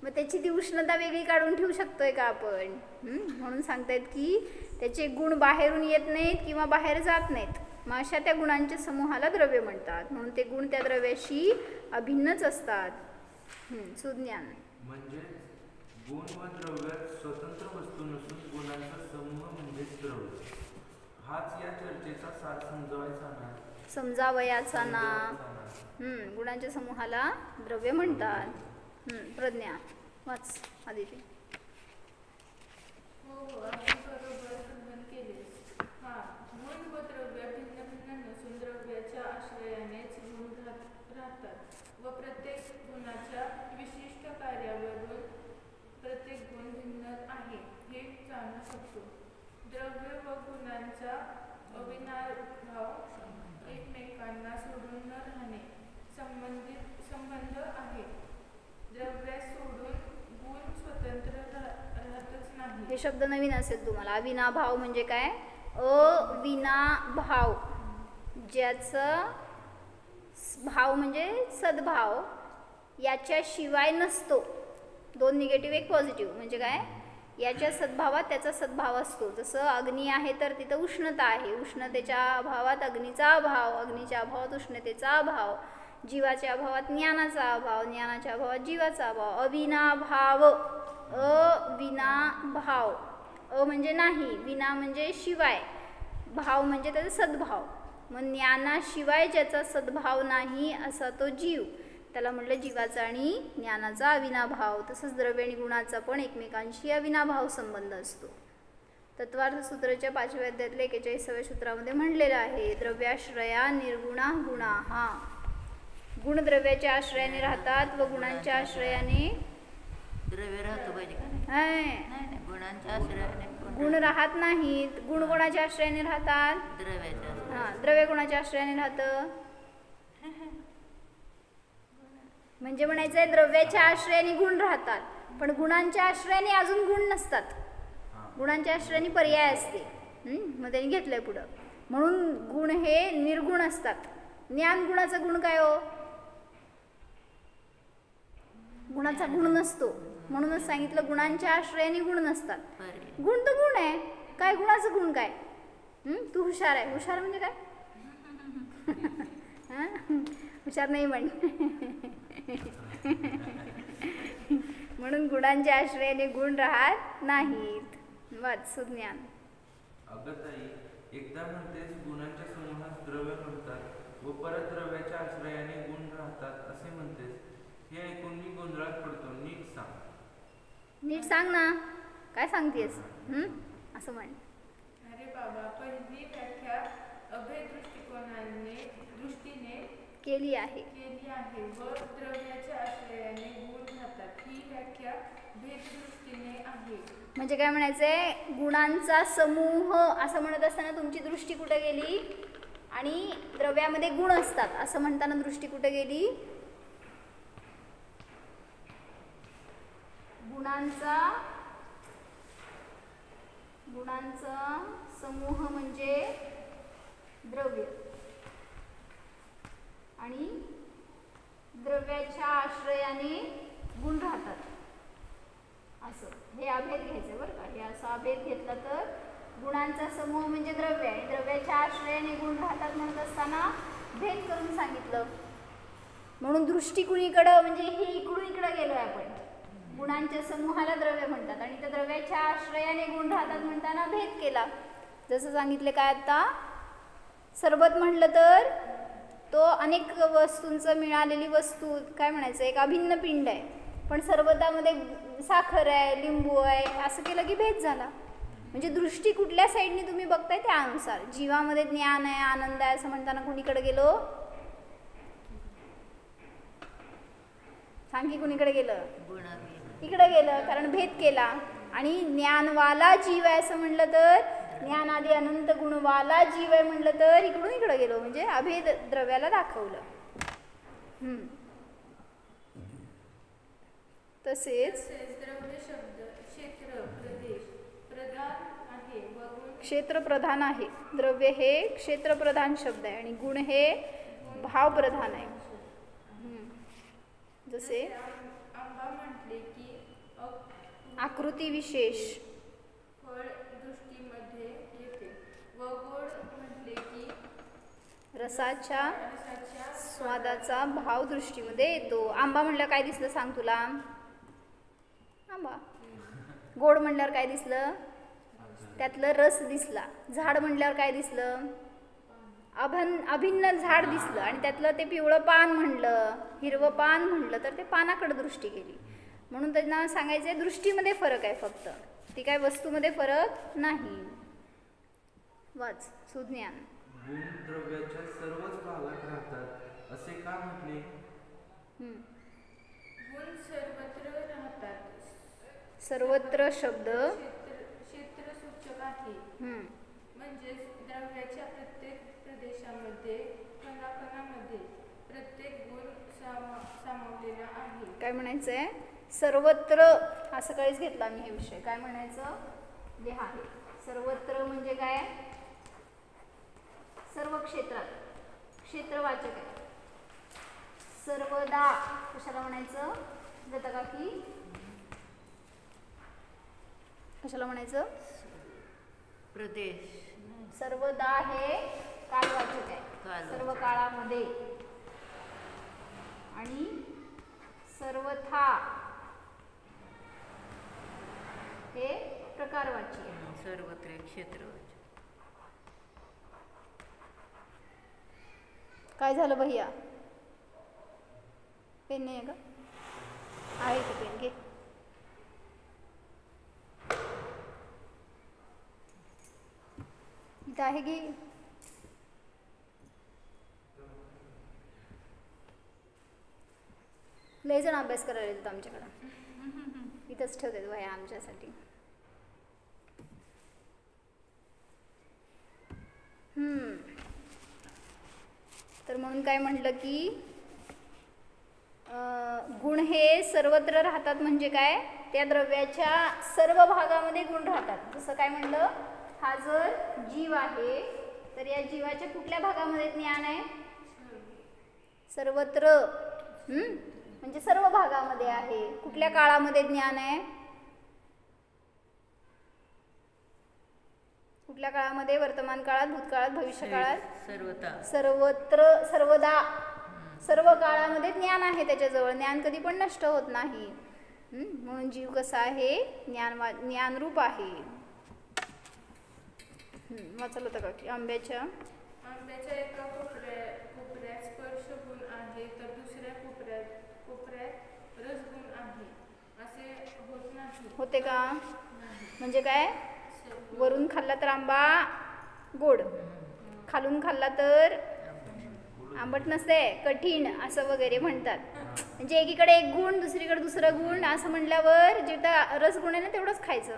[SPEAKER 1] मग त्याची ती उष्णता वेगळी काढून ठेवू शकतोय का आपण? म्हणून सांगतायत की त्याचे गुण बाहेरून येत नाहीत किंवा बाहेर जात नाहीत. मग अशा त्या गुणांच्या समूहाला द्रव्य म्हणतात. म्हणून ते गुण त्या द्रव्याशी अभिन्नच असतात. सुज्ञान
[SPEAKER 2] म्हणजे गुण व द्रव्य स्वतंत्र वस्तू नसून गुणांचा समूह म्हणजे द्रव्य. हाच या चर्चेचा सार
[SPEAKER 1] समजावयाचा ना. गुणांच्या समूहाला द्रव्य म्हणतात. प्रज्ञा वाच आदिती.
[SPEAKER 3] बरोबर खंडन केलेस. गुण व द्रव्य भिन्न भिन्न नसून द्रव्याच्या आश्रयानेच गुण राहतात व प्रत्येक गुणाच्या विशिष्ट कार्यावरून प्रत्येक गुण भिन्न आहे हे जाणू शकतो. द्रव्य व गुणांचा अविनाभाव एकमेकांना सोडून न राहणे संबंध आहे. द्रव्य सोडून गुण स्वतंत्र राहतच नाही.
[SPEAKER 1] हे शब्द नवीन असेल तुम्हाला. अविनाभाव म्हणजे काय? अविनाभाव, ज्याचं भाव म्हणजे सद्भाव याच्याशिवाय नसतो. दोन निगेटिव्ह एक पॉझिटिव्ह. म्हणजे काय? याच्या सद्भावात त्याचा सद्भाव असतो. जसं अग्नी आहे तर तिथं उष्णता आहे, उष्णतेच्या अभावात अग्नीचा अभाव, अग्नीच्या अभावात उष्णतेचा अभाव, जीवाच्या अभावात ज्ञानाचा अभाव, ज्ञानाच्या अभावात जीवाचा अभाव. अविनाभाव, अविनाभाव. म्हणजे नाही, विना म्हणजे शिवाय, भाव म्हणजे त्याचा सद्भाव. मग ज्ञानाशिवाय ज्याचा सद्भाव नाही असा तो जीव, त्याला म्हटलं जीवाचा आणि ज्ञानाचा अविनाभाव. तसंच द्रव्य आणि गुणाचा पण एकमेकांशी अविनाभाव संबंध असतो. तत्वार्थ सूत्राच्या 5व्या अध्यायातल्या 41व्या सूत्रामध्ये म्हणलेलं आहे, द्रव्याश्रया निर्गुणा गुणा. गुण द्रव्याच्या आश्रयाने राहतात व गुणांच्या आश्रयाने
[SPEAKER 4] द्रव्य राहतो पाहिजे का? नाही, गुणांच्या आश्रयाने
[SPEAKER 1] गुण राहत नाहीत. गुण कोणाच्या आश्रयाने राहतात?
[SPEAKER 4] द्रव्याच्या.
[SPEAKER 1] द्रव्य कोणाच्या आश्रयाने राहतं? म्हणजे म्हणायचंय द्रव्याच्या आश्रयाने गुण राहतात, पण गुणांच्या आश्रयाने अजून गुण नसतात. गुणांच्या आश्रयाने पर्याय असते. मग त्यांनी घेतलंय पुढं. म्हणून गुण हे निर्गुण असतात. ज्ञान गुणाचा गुण काय हो? गुणाचा गुण नसतो. म्हणूनच सांगितलं गुणांच्या आश्रयाने गुण नसतात. गुण तर गुण आहे. काय गुणाचं गुण काय? तू हुशार आहे. हुशार म्हणजे काय? हुशार नाही म्हण. म्हणून गुणांच्या आश्रयाने गुण राहत नाहीत. वाच सुज्ञान.
[SPEAKER 2] अगताई, एकदा म्हणतेस गुणांच्या समूहास द्रव्य म्हणतात व परत द्रव्याच्या आश्रयाने गुण राहतात असे म्हणतेस. हे ऐकून मी गोंधळात पडतो. नीट सांग.
[SPEAKER 1] नीट सांग ना. काय सांगतेस? असं म्हण.
[SPEAKER 3] अरे बाबा, पहिली व्याख्या अभेद दृष्टीने
[SPEAKER 1] केली आहे
[SPEAKER 3] व द्रव्याच्या आश्रयाने गुण राहतात. ही व्याख्या भेद दृष्टीने आहे.
[SPEAKER 1] म्हणजे काय म्हणायचंय? गुणांचा समूह असं म्हणत असताना तुमची दृष्टी कुठे गेली? आणि द्रव्यामध्ये गुण असतात असं म्हणताना दृष्टी कुठे गेली? गुणांचा समूह म्हणजे द्रव्य आणि द्रव्याच्या आश्रयाने गुण राहतात असं हे अभेद घ्यायचं बरं का. हे असं अभेद घेतला तर गुणांचा समूह म्हणजे द्रव्य आहे, द्रव्याच्या आश्रयाने गुण राहतात म्हणत असताना भेद करून सांगितलं. म्हणून दृष्टी कुणीकडं म्हणजे हे इकडून इकडं गेलोय आपण. गुणांच्या समूहाला द्रव्य म्हणतात आणि त्या द्रव्याच्या आश्रयाने गुण राहतात म्हणताना भेद केला. जसं सांगितलं काय आता, सरबत म्हणलं तर तो अनेक वस्तूंचं मिळालेली वस्तू काय म्हणायचं, एक अभिन्न पिंड आहे. पण सरबतामध्ये साखर आहे, लिंबू आहे, असं केलं की भेद झाला. म्हणजे दृष्टी कुठल्या साईडनी तुम्ही बघताय त्यानुसार. जीवामध्ये ज्ञान आहे, आनंद आहे असं म्हणताना कुणीकडे गेलो? सांग की कुणीकडे गेलं? इकडे गेलं, कारण भेद केला. आणि ज्ञानवाला जीव आहे असं म्हणलं तर, ज्ञान आदी अनंत गुणवाला जीव आहे म्हणलं तर इकडून इकडे गेलो, म्हणजे अभेद द्रव्याला दाखवलं. तसेच
[SPEAKER 3] द्रव्य शब्द क्षेत्र प्रदेश प्रधान आहे व गुण
[SPEAKER 1] क्षेत्र प्रधान आहे. द्रव्य हे क्षेत्रप्रधान शब्द आहे आणि गुण हे भावप्रधान आहे. जसे
[SPEAKER 3] आंबा म्हटले की
[SPEAKER 1] आकृती विशेष
[SPEAKER 3] फळ दृष्टीमध्ये येते व गोड म्हटले की
[SPEAKER 1] रसाच्या स्वादाचा भाव दृष्टीमध्ये येतो. आंबा म्हणल्यावर काय दिसलं सांग तुला? आंबा. गोड म्हणल्यावर काय दिसलं? त्यातलं रस दिसला. झाड म्हणल्यावर काय दिसलं? अभिन्न झाड दिसलं आणि त्यातलं ते पिवळं पान म्हणलं, हिरवं पान म्हणलं तर ते पानाकडे दृष्टी गेली. म्हणून त्यांना सांगायचंय दृष्टीमध्ये फरक आहे फक्त, ती काय वस्तूमध्ये फरक नाही. वाच सुज्ञान.
[SPEAKER 2] गुण द्रव्याच्या सर्वच भागात राहतात असे का म्हटले?
[SPEAKER 3] गुण सर्वत्र राहतात.
[SPEAKER 1] सर्वत्र शब्द
[SPEAKER 3] क्षेत्रसूचक आहे. म्हणजेच द्रव्याच्या प्रत्येक प्रदेशामध्ये कणाकणामध्ये प्रत्येक गुण सामावलेला आहे.
[SPEAKER 1] काय म्हणायचंय? सर्वत्र असं काहीच घेतला मी हे विषय. काय म्हणायचं? लिहा हे. सर्वत्र म्हणजे काय? सर्व क्षेत्रात. क्षेत्रवाचक आहे. सर्वदा कशाला म्हणायचं? जाता का की कशाला म्हणायचं?
[SPEAKER 4] प्रदेश.
[SPEAKER 1] सर्वदा हे कालवाचक आहे, सर्व काळामध्ये. आणि सर्वथा हे प्रकारवाची आहे.
[SPEAKER 4] सर्वत्र क्षेत्रवाचक.
[SPEAKER 1] काय झालं भैया? पेन नाही आहे का? आहे की पेन घे. इथं आहे की लय जण अभ्यास करायला येतो आमच्याकडं. इथंच ठेवतात वह्या आमच्यासाठी. तर म्हणून काय म्हटलं की गुण हे सर्वत्र राहतात म्हणजे काय? त्या द्रव्याच्या सर्व भागामध्ये गुण राहतात. जसं काय म्हणलं? हा जर जीव आहे तर या जीवाच्या कुठल्या भागामध्ये ज्ञान आहे? सर्वत्र. म्हणजे सर्व भागामध्ये आहे. कुठल्या काळामध्ये ज्ञान आहे? कुठल्या काळामध्ये? वर्तमान काळात, भूतकाळात, भविष्यकाळात, सर्वत्र, सर्वदा, सर्व काळामध्ये ज्ञान आहे त्याच्याजवळ. ज्ञान कधी पण नष्ट होत नाही. म्हणून जीव कसा आहे? ज्ञानरूप आहे. वाचलं होतं का की आंब्याच्या
[SPEAKER 3] एका कोपऱ्यात स्पर्श गुण आहे तर दुसऱ्या कोपऱ्यात रसगुण आहे असे होत नाही.
[SPEAKER 1] होते का? म्हणजे काय? वरून खाल्ला तर आंबा गोड, खालून खाल्ला तर आंबट नसते, कठीण असं वगैरे म्हणतात. म्हणजे एकीकडे एक गुण, दुसरीकडे दुसरं गुण असं म्हटल्यावर जिथं रसगुण आहे ना तेवढंच खायचं.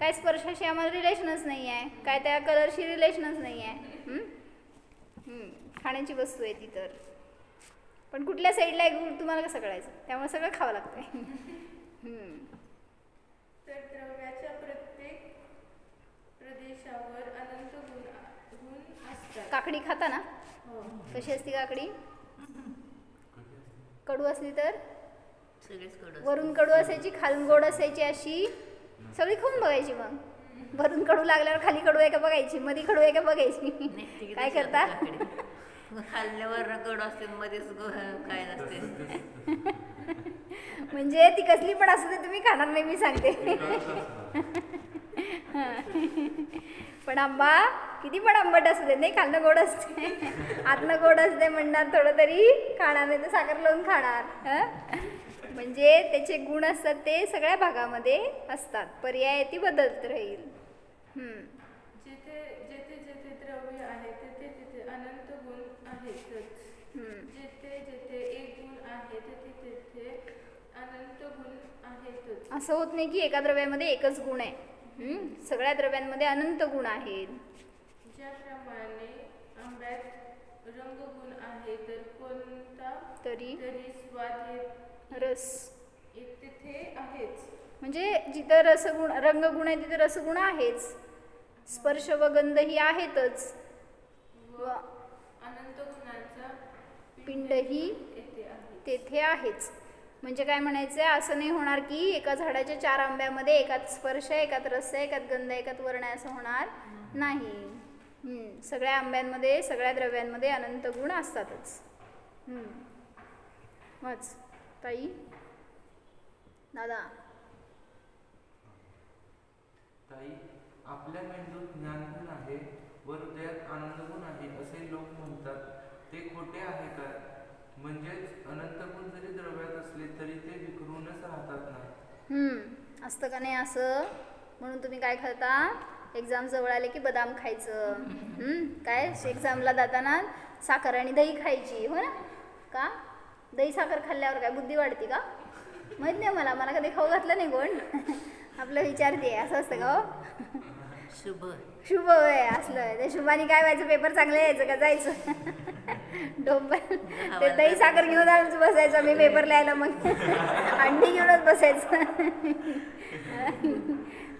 [SPEAKER 1] काय स्पर्शाशी आम्हाला रिलेशनच नाही आहे, काय त्या कलरशी रिलेशनच नाही आहे. खाण्याची वस्तू आहे ती. तर पण कुठल्या साईडला आहे गुण तुम्हाला कसं कळायचं? त्यामुळे सगळं खावं लागतंय.
[SPEAKER 3] तर द्रव्याच्या प्रत्येक प्रदेशावर अनंत गुण असतात.
[SPEAKER 1] काकडी खाता ना?
[SPEAKER 3] हो.
[SPEAKER 1] कशी असते काकडी? कडू असली तर?
[SPEAKER 4] सगळेच कडू.
[SPEAKER 1] वरून कडू असायची, खालून गोड असायची, अशी सगळी खाऊन बघायची. मग वरून कडू लागल्यावर खाली कडू आहे का बघायची, मध्ये कडू आहे का बघायची. काय करता?
[SPEAKER 4] खाल्ल्यावर कडू असते, मध्येच काय नसते.
[SPEAKER 1] म्हणजे ती कसली पण असू दे तुम्ही खाणार नाही, मी सांगते. पण आंबा किती पण आंबट असू दे, नाही खाल्लं गोड असते, आतनं गोड असते म्हणणार, थोडं तरी खाणार, नाही तर साखर लावून खाणार. म्हणजे त्याचे गुण असतात ते सगळ्या भागामध्ये असतात. पर्याय ती बदलत राहील.
[SPEAKER 3] जिथे जिथे जिथे द्रव्य आहे तिथे तिथे अनंत गुण आहेतच. जिथे जिथे एक गुण आहे तिथे तिथे अनंत गुण आहेतच.
[SPEAKER 1] असं होत नाही की एका द्रव्यामध्ये एकच गुण आहे. सगळ्या द्रव्यांमध्ये अनंत गुण आहेत.
[SPEAKER 3] ज्याप्रमाणे आंब्यात रंगगुण आहे तर कोणता
[SPEAKER 1] तरी
[SPEAKER 3] स्वाद
[SPEAKER 1] रस
[SPEAKER 3] तिथे आहेच.
[SPEAKER 1] म्हणजे जिथं रसगुण रंगगुण आहे तिथे रसगुण आहेच. स्पर्श व गंध ही आहेतच.
[SPEAKER 3] व अनंत गुणांचा
[SPEAKER 1] पिंडही तेथे आहेच. म्हणजे काय म्हणायचं आहे? असं नाही होणार की एका झाडाच्या 4 आंब्यामध्ये एकात स्पर्श आहे, एकात रस आहे, एकात गंध आहे, एकात वर्ण आहे, असं होणार नाही. सगळ्या आंब्यांमध्ये, सगळ्या द्रव्यांमध्ये अनंत गुण असतातच. वाच ताई. दादा.
[SPEAKER 2] ताई, आपल्या मेंदूत ज्ञानगुण आहे व हृदयात आनंदगुण आहे असे लोक म्हणतात, ते खोटे आहे का? म्हणजेच अनंत गुण जरी द्रव्यात असले तरी ते विखरूनच राहतात ना?
[SPEAKER 1] असतं का नाही असं? म्हणून तुम्ही काय करता? एक्झाम जवळ आले की बदाम खायचं. काय एक्झामला जाताना साखर आणि दही खायची, हो ना? का? दही साखर खाल्ल्यावर काय बुद्धी वाढते का? माहित नाही मला कधी खाऊ घातलं नाही कोण. आपलं विचारते असं असतं का? हो, शुभ होय असलं. त्या शुभाने काय व्हायचं? पेपर चांगलं यायचं का? जायचं डोंबर ते दही साखर घेऊन आमचं बसायचं मी पेपर लिहायला. मग अंडी घेऊनच बसायचं.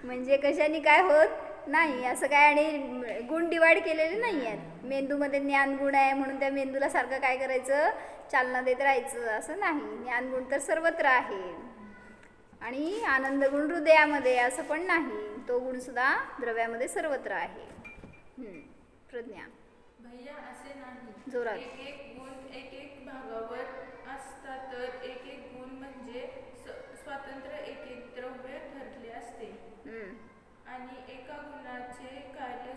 [SPEAKER 1] म्हणजे कशाने काय होत नाही असं काय. आणि गुण डिवाइड केलेले नाही आहेत. मेंदूमध्ये ज्ञानगुण आहे म्हणून त्या मेंदूला सारखं काय करायचं? चालना देत राहायचं असं नाही. ज्ञानगुण तर सर्वत्र आहे. आणि आनंदगुण हृदयामध्ये असं पण नाही. तो गुण सुद्धा द्रव्यामध्ये सर्वत्र आहे. प्रज्ञा.
[SPEAKER 3] भैया असे नाही.
[SPEAKER 1] जोरात.
[SPEAKER 3] एक एक गुण एक एक भागावर असतात तर एक एक गुण म्हणजे स्वतंत्र एक एक द्रव्य ठरले असते. आणि एका गुणाचे कार्य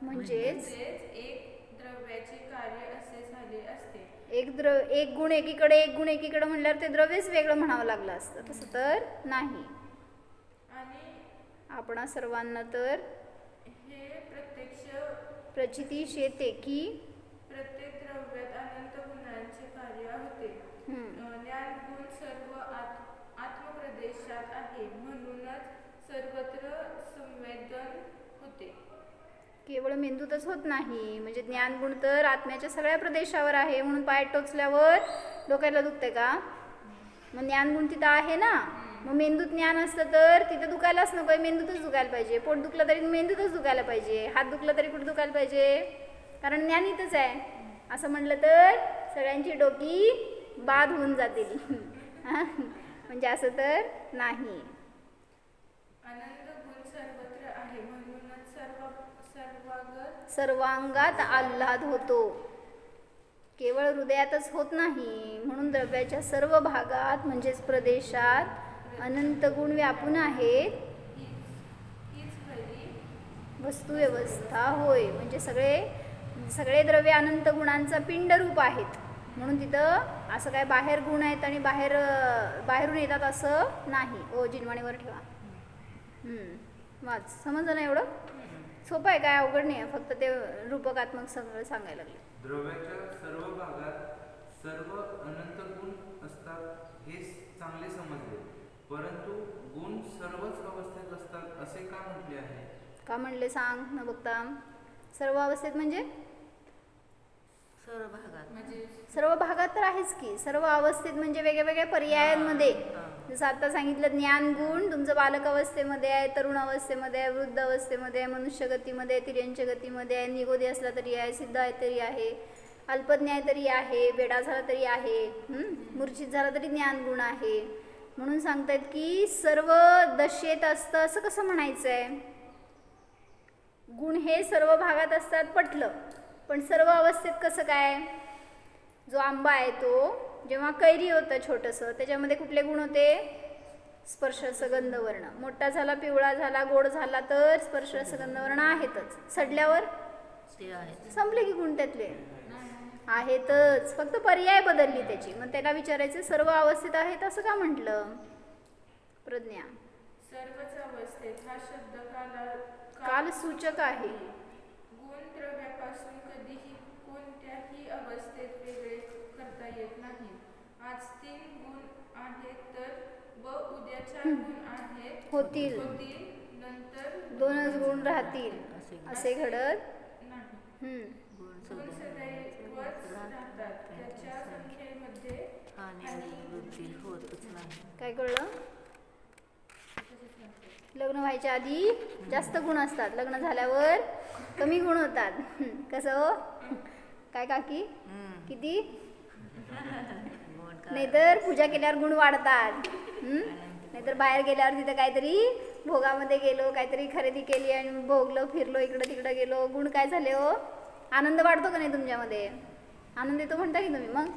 [SPEAKER 3] म्हणजेच एक द्रव्याचे कार्य असे झाले असते.
[SPEAKER 1] एक गुण एकीकडे एक गुण एकीकडे म्हणल्यावर ते द्रव्यच वेगळं म्हणावं लागलं असतं. तसं तर नाही.
[SPEAKER 3] आणि
[SPEAKER 1] आपणा सर्वांना तर
[SPEAKER 3] हे प्रत्यक्ष
[SPEAKER 1] प्रचितीश येते की
[SPEAKER 3] प्रत्येक द्रव्यात अनंत गुणांचे कार्य होते. ज्ञानगुण सर्व आत्मप्रदेशात आहे म्हणूनच सर्वत्र संवेदन होते.
[SPEAKER 1] केवळ मेंदूतच होत नाही. म्हणजे ज्ञानगुण तर आत्म्याच्या सगळ्या प्रदेशावर आहे. म्हणून पाय टोचल्यावर डोक्याला दुखते का? मग ज्ञानगुण तिथं आहे ना. मग मेंदूत ज्ञान असतं तर तिथे दुखायलाच नको, मेंदूतच दुखायला पाहिजे. पोट दुखलं तरी मेंदूतच दुखायला पाहिजे, हात दुखलं तरी कुठे दुखायला पाहिजे, कारण ज्ञान इथंच आहे. असं म्हटलं तर सगळ्यांची डोकी बाद होऊन जातील. म्हणजे असं तर नाही.
[SPEAKER 3] आनंद गुण सर्वत्र आहे म्हणूनच
[SPEAKER 1] सर्वांगात आल्हाद होतो, केवळ हृदयातच होत नाही. म्हणून द्रव्याच्या सर्व भागात म्हणजेच प्रदेशात अनंत गुण व्यापून आहेत.
[SPEAKER 3] हीच खरी
[SPEAKER 1] वस्तुव्यवस्था होय. म्हणजे सगळे द्रव्य अनंत गुणांचा पिंड रूप आहेत. म्हणून तिथं असं काय बाहेर गुण आहेत आणि बाहेरून येतात असं नाही. ओ जिनवाणीवर ठेवा. वाच. समजलं ना? एवढं सोपं आहे, काय अवघड नाही आहे, फक्त ते रूपकात्मक सगळं सांगायला लागले.
[SPEAKER 2] द्रव्याच्या सर्व भागात सर्व अनंत गुण असतात हे चांगले समजले, परंतु गुण सर्वच अवस्थेत असतात असे का म्हटले आहे?
[SPEAKER 1] का म्हणले सांग न बघता. सर्व अवस्थेत म्हणजे
[SPEAKER 4] सर्व भागात
[SPEAKER 3] म्हणजे
[SPEAKER 1] सर्व भागात तर आहेच की. सर्व अवस्थेत म्हणजे वेगळ्या पर्यायांमध्ये. जसं आता सांगितलं, ज्ञान गुण तुमचं बालक अवस्थेमध्ये आहे, तरुण अवस्थेमध्ये आहे, वृद्ध अवस्थेमध्ये आहे, मनुष्य गतीमध्ये आहे, तिर्यंच गतीमध्ये आहे, निगोदी असला तरी आहे, सिद्ध आहे तरी आहे, अल्पज्ञाय तरी आहे, बेडा झाला तरी आहे, मूर्छित झाला तरी ज्ञान गुण आहे. म्हणून सांगतायत की सर्व दशेत असतं असं कसं म्हणायचं आहे. गुण हे सर्व भागात असतात पटलं, पण सर्व अवस्थेत कसं काय. जो आंबा आहे तो जेव्हा कैरी होतं छोटंसं, त्याच्यामध्ये कुठले गुण होते? स्पर्श रसगंध वर्ण. मोठा झाला, पिवळा झाला, गोड झाला तर स्पर्श रसगंध वर्ण आहेतच. सडल्यावर
[SPEAKER 4] ते आहे.
[SPEAKER 1] संपले की गुण त्यातले आहेतच, फक्त पर्याय बदलली त्याची. मग त्याला विचारायचं सर्व अवस्थेत आहेत असं का म्हटलं? प्रज्ञा.
[SPEAKER 3] सर्वच अवस्थेत हा शब्द
[SPEAKER 1] कालसूचक आहे.
[SPEAKER 3] गुण द्रव्यापासून कधीही कोणत्याही अवस्थेत वेगळे करता येत नाही. आज 3 गुण आहेत तर व उद्या 4 गुण आहेत
[SPEAKER 1] होतील,
[SPEAKER 3] नंतर
[SPEAKER 1] 2च गुण राहतील असे घडत
[SPEAKER 3] नाही. गुण सदैवच राहतात, त्याच्या संख्येमध्ये
[SPEAKER 4] आणि वृद्धी होतच नाही.
[SPEAKER 1] काय कळलं? लग्न व्हायच्या आधी जास्त गुण असतात, लग्न झाल्यावर कमी गुण होतात. कसं हो? काय काकी? किती? नाहीतर पूजा केल्यावर गुण वाढतात. नाहीतर बाहेर गेल्यावर तिथं काहीतरी भोगामध्ये गेलो, काहीतरी खरेदी केली आणि भोगलो, फिरलो, इकडं तिकडं गेलो, गुण काय झाले हो? आनंद वाढतो का नाही तुमच्यामध्ये? आनंद येतो म्हणता की तुम्ही. मग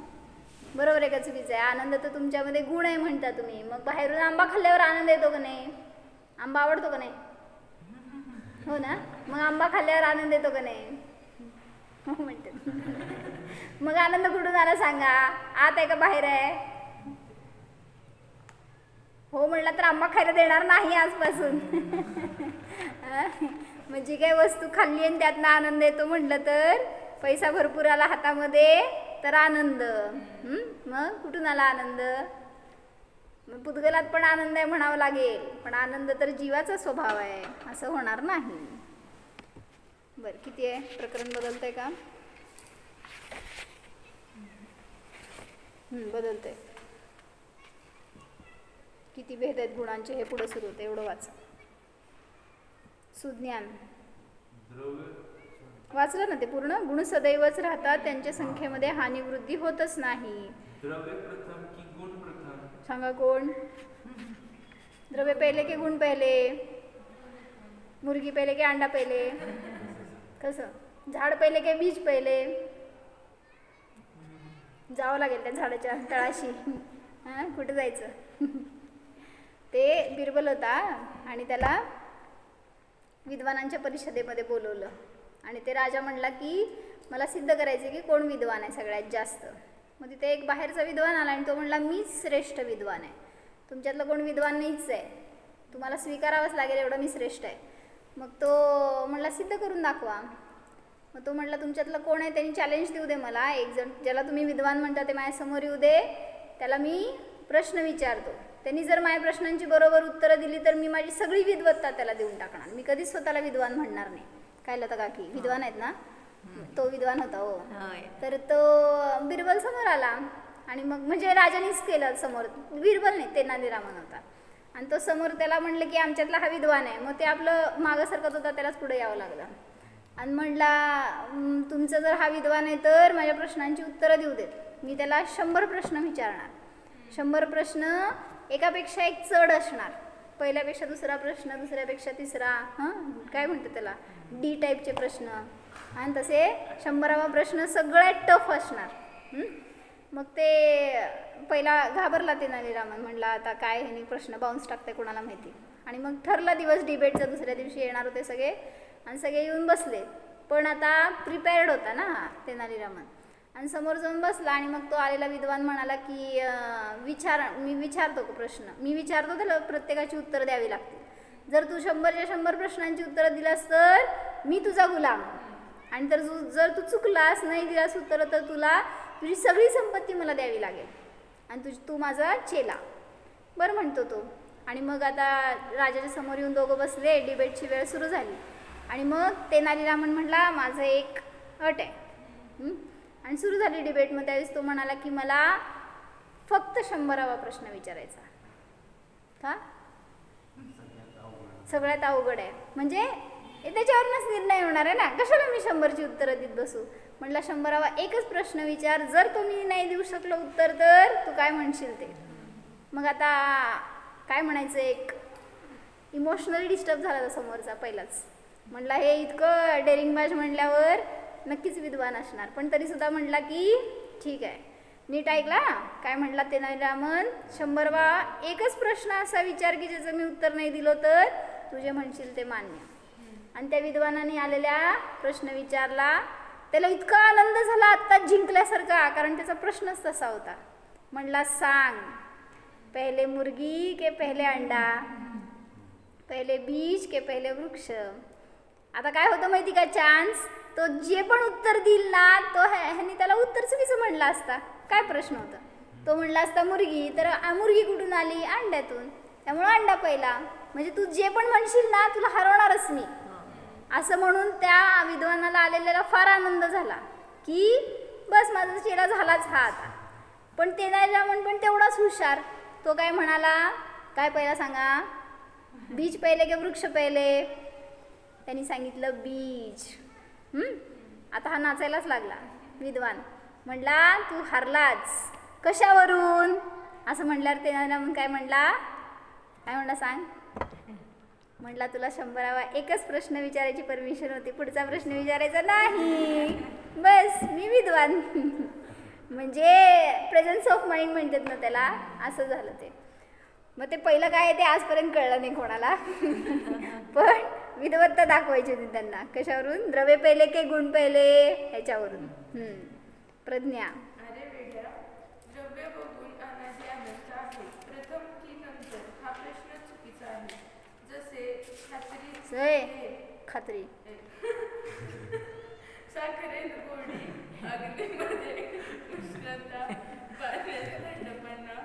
[SPEAKER 1] बरोबर आहे का चुकीचं आहे? आनंद तर तुमच्यामध्ये गुण आहे म्हणता तुम्ही. मग बाहेरून आंबा खाल्ल्यावर आनंद येतो का नाही? आंबा आवडतो का नाही? हो ना? मग आंबा खाल्ल्यावर आनंद येतो का नाही? हो म्हणतात. मग आनंद कुठून आला सांगा? आत आहे का बाहेर आहे? हो म्हणला तर आंबा खायला देणार नाही आजपासून. मग जी काही वस्तू खाल्ली आणि त्यातनं आनंद येतो म्हटलं तर पैसा भरपूर आला हातामध्ये तर आनंद. मग कुठून आला आनंद? मग पुद्गलात पण आनंद आहे म्हणावं लागेल, पण आनंद तर जीवाचा स्वभाव आहे, असं होणार नाही. बरं, किती आहे? प्रकरण बदलतंय का? बदलतंय. किती भेद आहेत गुणांचे हे पुढे सुरू होते, एवढं वाचा. सुज्ञान वाचलं ना ते पूर्ण? गुण सदैवच राहतात, त्यांच्या संख्येमध्ये हानी वृद्धी होतच नाही.
[SPEAKER 2] द्रव्य प्रथम की गुण प्रथम?
[SPEAKER 1] सांगा कोण? द्रव्य पहले के गुण पहले? मुर्गी पहले के अंडा पहले? कसं? झाड पहिले के बीज पहिले? जावं लागेल त्या झाडाच्या तळाशी. कुठे जायचं? ते बिरबल होता आणि त्याला विद्वानांच्या परिषदेमध्ये बोलवलं आणि ते राजा म्हणला की मला सिद्ध करायचे की कोण विद्वान आहे सगळ्यात जास्त. मग तिथे एक बाहेरचा विद्वान आला आणि तो म्हणला मीच श्रेष्ठ विद्वान आहे, तुमच्यातलं कोण विद्वान नाहीच आहे, तुम्हाला स्वीकारावंच लागेल एवढं मी श्रेष्ठ आहे. मग तो म्हणला सिद्ध करून दाखवा. मग तो म्हणला तुमच्यातलं कोण आहे त्यांनी चॅलेंज देऊ दे मला, एक जण ज्याला तुम्ही विद्वान म्हणता ते माझ्यासमोर येऊ दे, त्याला मी प्रश्न विचारतो, त्यांनी जर माझ्या प्रश्नांची बरोबर उत्तरं दिली तर मी माझी सगळी विद्वत्ता त्याला देऊन टाकणार, मी कधीच स्वतःला विद्वान म्हणणार नाही. काय लता काकी विद्वान आहेत ना? तो विद्वान होता हो. तर तो बिरबल समोर आला आणि मग म्हणजे राजानेच केलं समोर, बिरबल नाही तेनालीरामन होता. आणि तो समोर त्याला म्हणलं की आमच्यातला हा विद्वान आहे, मग ते आपलं मागं सरकत होता, त्यालाच पुढे यावं लागलं आणि म्हणला तुमचं जर हा विद्वान आहे तर माझ्या प्रश्नांची उत्तरं देऊ देत. मी त्याला 100 प्रश्न विचारणार, 100 प्रश्न एकापेक्षा एक चढ असणार, पहिल्यापेक्षा दुसरा प्रश्न, दुसऱ्यापेक्षा तिसरा, काय म्हणते त्याला डी टाईपचे प्रश्न, आणि तसे 100वा प्रश्न सगळ्यात टफ असणार. मग ते पहिला घाबरला तेनालीरामन, म्हणला आता काय ह्यानी प्रश्न बाउन्स टाकते कोणाला माहिती. आणि मग ठरला दिवस डिबेटचा, दुसऱ्या दिवशी येणार होते सगळे आणि सगळे येऊन बसले. पण आता प्रिपेअर्ड होता ना तेनालीरामन, आणि समोर जाऊन बसला आणि मग तो आलेला विद्वान म्हणाला की मी विचारतो प्रश्न, मी विचारतो त्याला प्रत्येकाची उत्तरं द्यावी लागतील. जर तू 100च्या 100 प्रश्नांची उत्तरं दिलास तर मी तुझा गुलाम, आणि जर तू चुकलास, नाही दिलास उत्तरं, तर तुला तुझी सगळी संपत्ती मला द्यावी लागेल आणि तू माझा चेला. बरं म्हणतो तो. आणि मग आता राजाच्या समोर येऊन दोघं बसले, डिबेटची वेळ सुरू झाली. आणि मग तेनालीरामन म्हटला माझं एक अट आहे, आणि सुरू झाली डिबेट. मग त्यावेळेस तो म्हणाला की मला फक्त 100वा प्रश्न विचारायचा. का सगळ्यात अवघड आहे, म्हणजे त्याच्यावरूनच निर्णय होणार आहे ना, कशाला मी 100ची उत्तरं देत बसू. म्हटलं 100वा एकच प्रश्न विचार, जर तो मी नाही देऊ शकलो उत्तर तर तू काय म्हणशील ते. मग आता काय म्हणायचं, एक इमोशनली डिस्टर्ब झाला समोरचा पहिलाच. म्हटला हे इतकं डेरिंगबाज म्हणल्यावर नक्कीच विद्वान असणार, पण तरीसुद्धा म्हटला की ठीक आहे. नीट ऐकला काय म्हटला तेनालीरामन, 100वा एकच प्रश्न असा विचार की ज्याचं मी उत्तर नाही दिलं तर तुझे म्हणशील ते मान्य. आणि त्या विद्वानाने आलेल्या प्रश्न विचारला. त्याला इतका आनंद झाला आत्ताच जिंकल्यासारखा, कारण त्याचा प्रश्नच तसा होता. म्हणला सांग, पहिले मुर्गी के पहिले अंडा, पहिले बीज के पहिले वृक्ष. आता काय होतं माहिती का, चान्स तो जे पण उत्तर दिल ना, तो ह्यानी त्याला उत्तर चुकीचं म्हणला असता. काय प्रश्न होता, तो म्हणला असता मुर्गी, तर मुर्गी कुठून आली, अंड्यातून, त्यामुळं अंडा पहिला. म्हणजे तू जे पण म्हणशील ना तुला हरवणारच मी, असं म्हणून त्या विद्वानाला आलेल्याला फार आनंद झाला की बस माझा चेला झालाच हा आता. पण तेनालीरामन पण तेवढाच हुशार. तो काय म्हणाला, काय पहिला सांगा, बीज पहिले की वृक्ष पहिले. त्यांनी सांगितलं बीज. आता हा नाचायलाच लागला विद्वान. म्हटला तू हरलाच, कशावरून असं म्हटल्यावर तेनालीरामन काय म्हणला सांग. म्हटला तुला 100वा एकच प्रश्न विचारायची परमिशन होती, पुढचा प्रश्न विचारायचा नाही, बस मी विद्वान. म्हणजे प्रेझन्स ऑफ माइंड म्हणतात ना त्याला, असं झालं ते. मग ते पहिलं काय आहे ते आजपर्यंत कळलं नाही कोणाला. पण विद्वत्ता दाखवायची होती त्यांना. कशावरून, द्रव्य पहिले के गुण पहिले, ह्याच्यावरून. प्रज्ञा.
[SPEAKER 3] अरे वेड्या, द्रव्य व गुण अनादि अनंत आहे, प्रथम की नंतर हा प्रश्न चुकीचा आहे. जसे
[SPEAKER 1] खात्री
[SPEAKER 3] साखरेत गोडी, अग्नीमध्ये उष्णता, पाण्यात थंडपणा,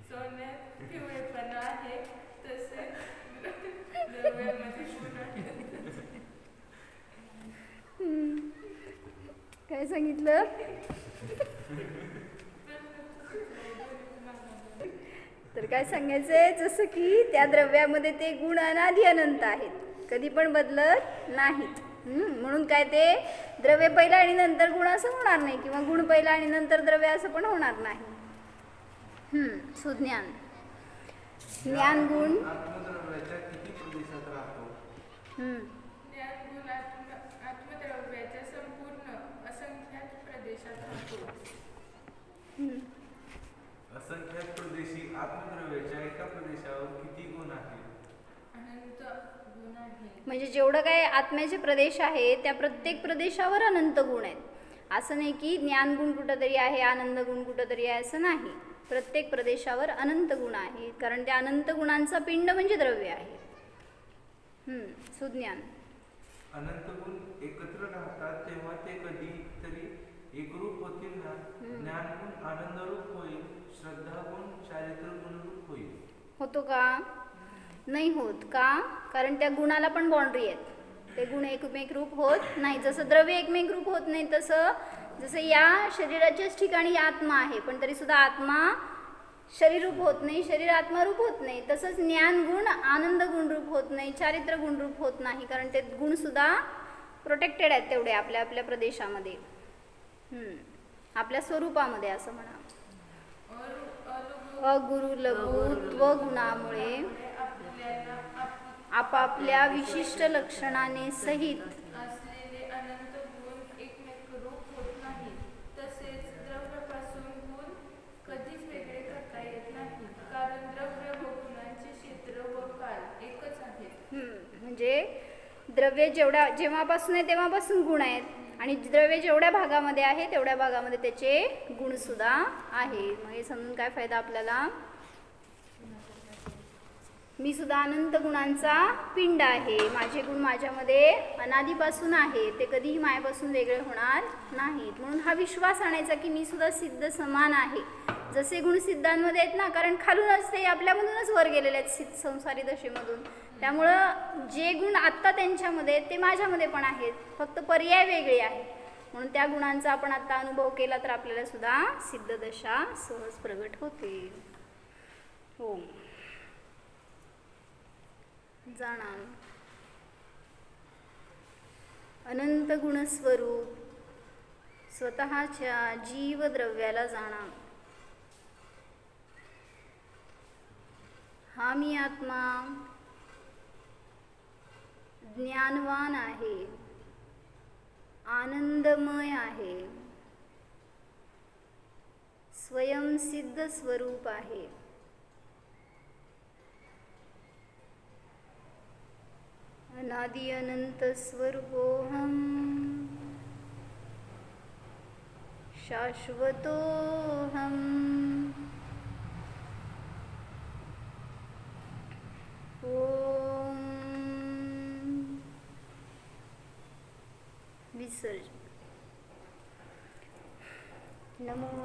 [SPEAKER 3] सोन्यात पिवळेपणा आहे, तसे द्रव्यामध्ये गुण आहेत.
[SPEAKER 1] काय सांगितलं, तर काय सांगायचंय, जसं की त्या द्रव्यामध्ये ते गुण अनादि अनंत आहेत, कधी पण बदलत नाहीत. म्हणून काय ते द्रव्य पहिला आणि नंतर गुण असं होणार नाही, किंवा गुण पहिला आणि नंतर द्रव्य असं पण होणार नाही. सुज्ञान. ज्ञान गुण
[SPEAKER 2] आत्मद्रव्याच्या किती प्रदेशात राहतो.
[SPEAKER 3] ज्ञान गुण आत्मद्रव्याच्या संपूर्ण असंख्यात प्रदेशात राहतो.
[SPEAKER 2] असंख्यात प्रदेशी आत्मद्रव्याच्या एका प्रदेशावर किती गुण आहेत.
[SPEAKER 3] अनंत गुण आहे.
[SPEAKER 1] म्हणजे जेवढं काय आत्म्याचे प्रदेश आहे त्या प्रत्येक प्रदेशावर अनंत गुण आहेत. असं नाही की ज्ञानगुण कुठंतरी आहे, आनंद गुण कुठंतरी आहे, असं नाही. प्रत्येक प्रदेशावर अनंत गुण आहेत, कारण त्या अनंत गुणांचा पिंड म्हणजे द्रव्य आहे. सुज्ञान.
[SPEAKER 2] अनंत गुण एकत्र राहतात तेव्हा ते कधीतरी एकरूप होतील ना. ज्ञानगुण आनंदरूप होईल, श्रद्धागुण चारित्र्यगुणरूप होईल.
[SPEAKER 1] होतो का, नाही होत. का, कारण त्या गुणाला पण बाउंड्री आहेत. ते गुण एकमेक रूप होत नाही. जसं द्रव्य एकमेक रूप होत नाही, तसं जसं या शरीराच्याच ठिकाणी आत्मा आहे, पण तरी सुद्धा आत्मा शरीररूप होत नाही, शरीर आत्मारूप होत नाही. तसंच ज्ञान गुण आनंद गुणरूप होत नाही, चारित्र्य गुणरूप होत नाही, कारण ते गुणसुद्धा प्रोटेक्टेड आहेत तेवढे आपल्या आपल्या प्रदेशामध्ये, आपल्या स्वरूपामध्ये असं म्हणा. अगुरु लघुत्व गुणामुळे आपापल्या विशिष्ट लक्षणाने सहित
[SPEAKER 3] असलेले अनंत गुण एकमेकरूप होत नाही. तसेच द्रव्यापासून गुण कधीच वेगळे करता येत नाही, कारण द्रव्य व गुणांचे क्षेत्र व काल एकच आहेत.
[SPEAKER 1] म्हणजे द्रव्य जेव्हापासून आहे तेव्हापासून गुण आहेत, आणि द्रव्य जेवढ्या भागामध्ये आहे तेवढ्या भागामध्ये त्याचे गुणसुद्धा आहे. मग हे समजून काय फायदा आपल्याला? मी सुद्धा अनंत गुणांचा पिंड आहे, माझे गुण माझ्यामध्ये अनादिपासून आहे, ते कधीही मायापासून वेगळे होणार नाहीत. म्हणून हा विश्वास आणायचा की मी सुद्धा सिद्ध समान आहे. जसे गुण सिद्धांमध्ये आहेत ना, कारण खालूनच ते आपल्यामधूनच वर गेलेले आहेत संसारी दशेमधून, त्यामुळं जे गुण आत्ता त्यांच्यामध्ये आहेत ते माझ्यामध्ये पण आहेत, फक्त पर्याय वेगळे आहेत. म्हणून त्या गुणांचा आपण आत्ता अनुभव केला तर आपल्याला सुद्धा सिद्ध दशा सहज प्रगट होते. हो, जाणार अनंत गुणस्वरूप स्वतःच्या जीवद्रव्याला जाणार. हा मी आत्मा ज्ञानवान आहे, आनंदमय आहे, स्वयंसिद्ध स्वरूप आहे. अनादि अनंत स्वरूपोऽहम् शाश्वतोऽहम् ओम विसर्जन. नमो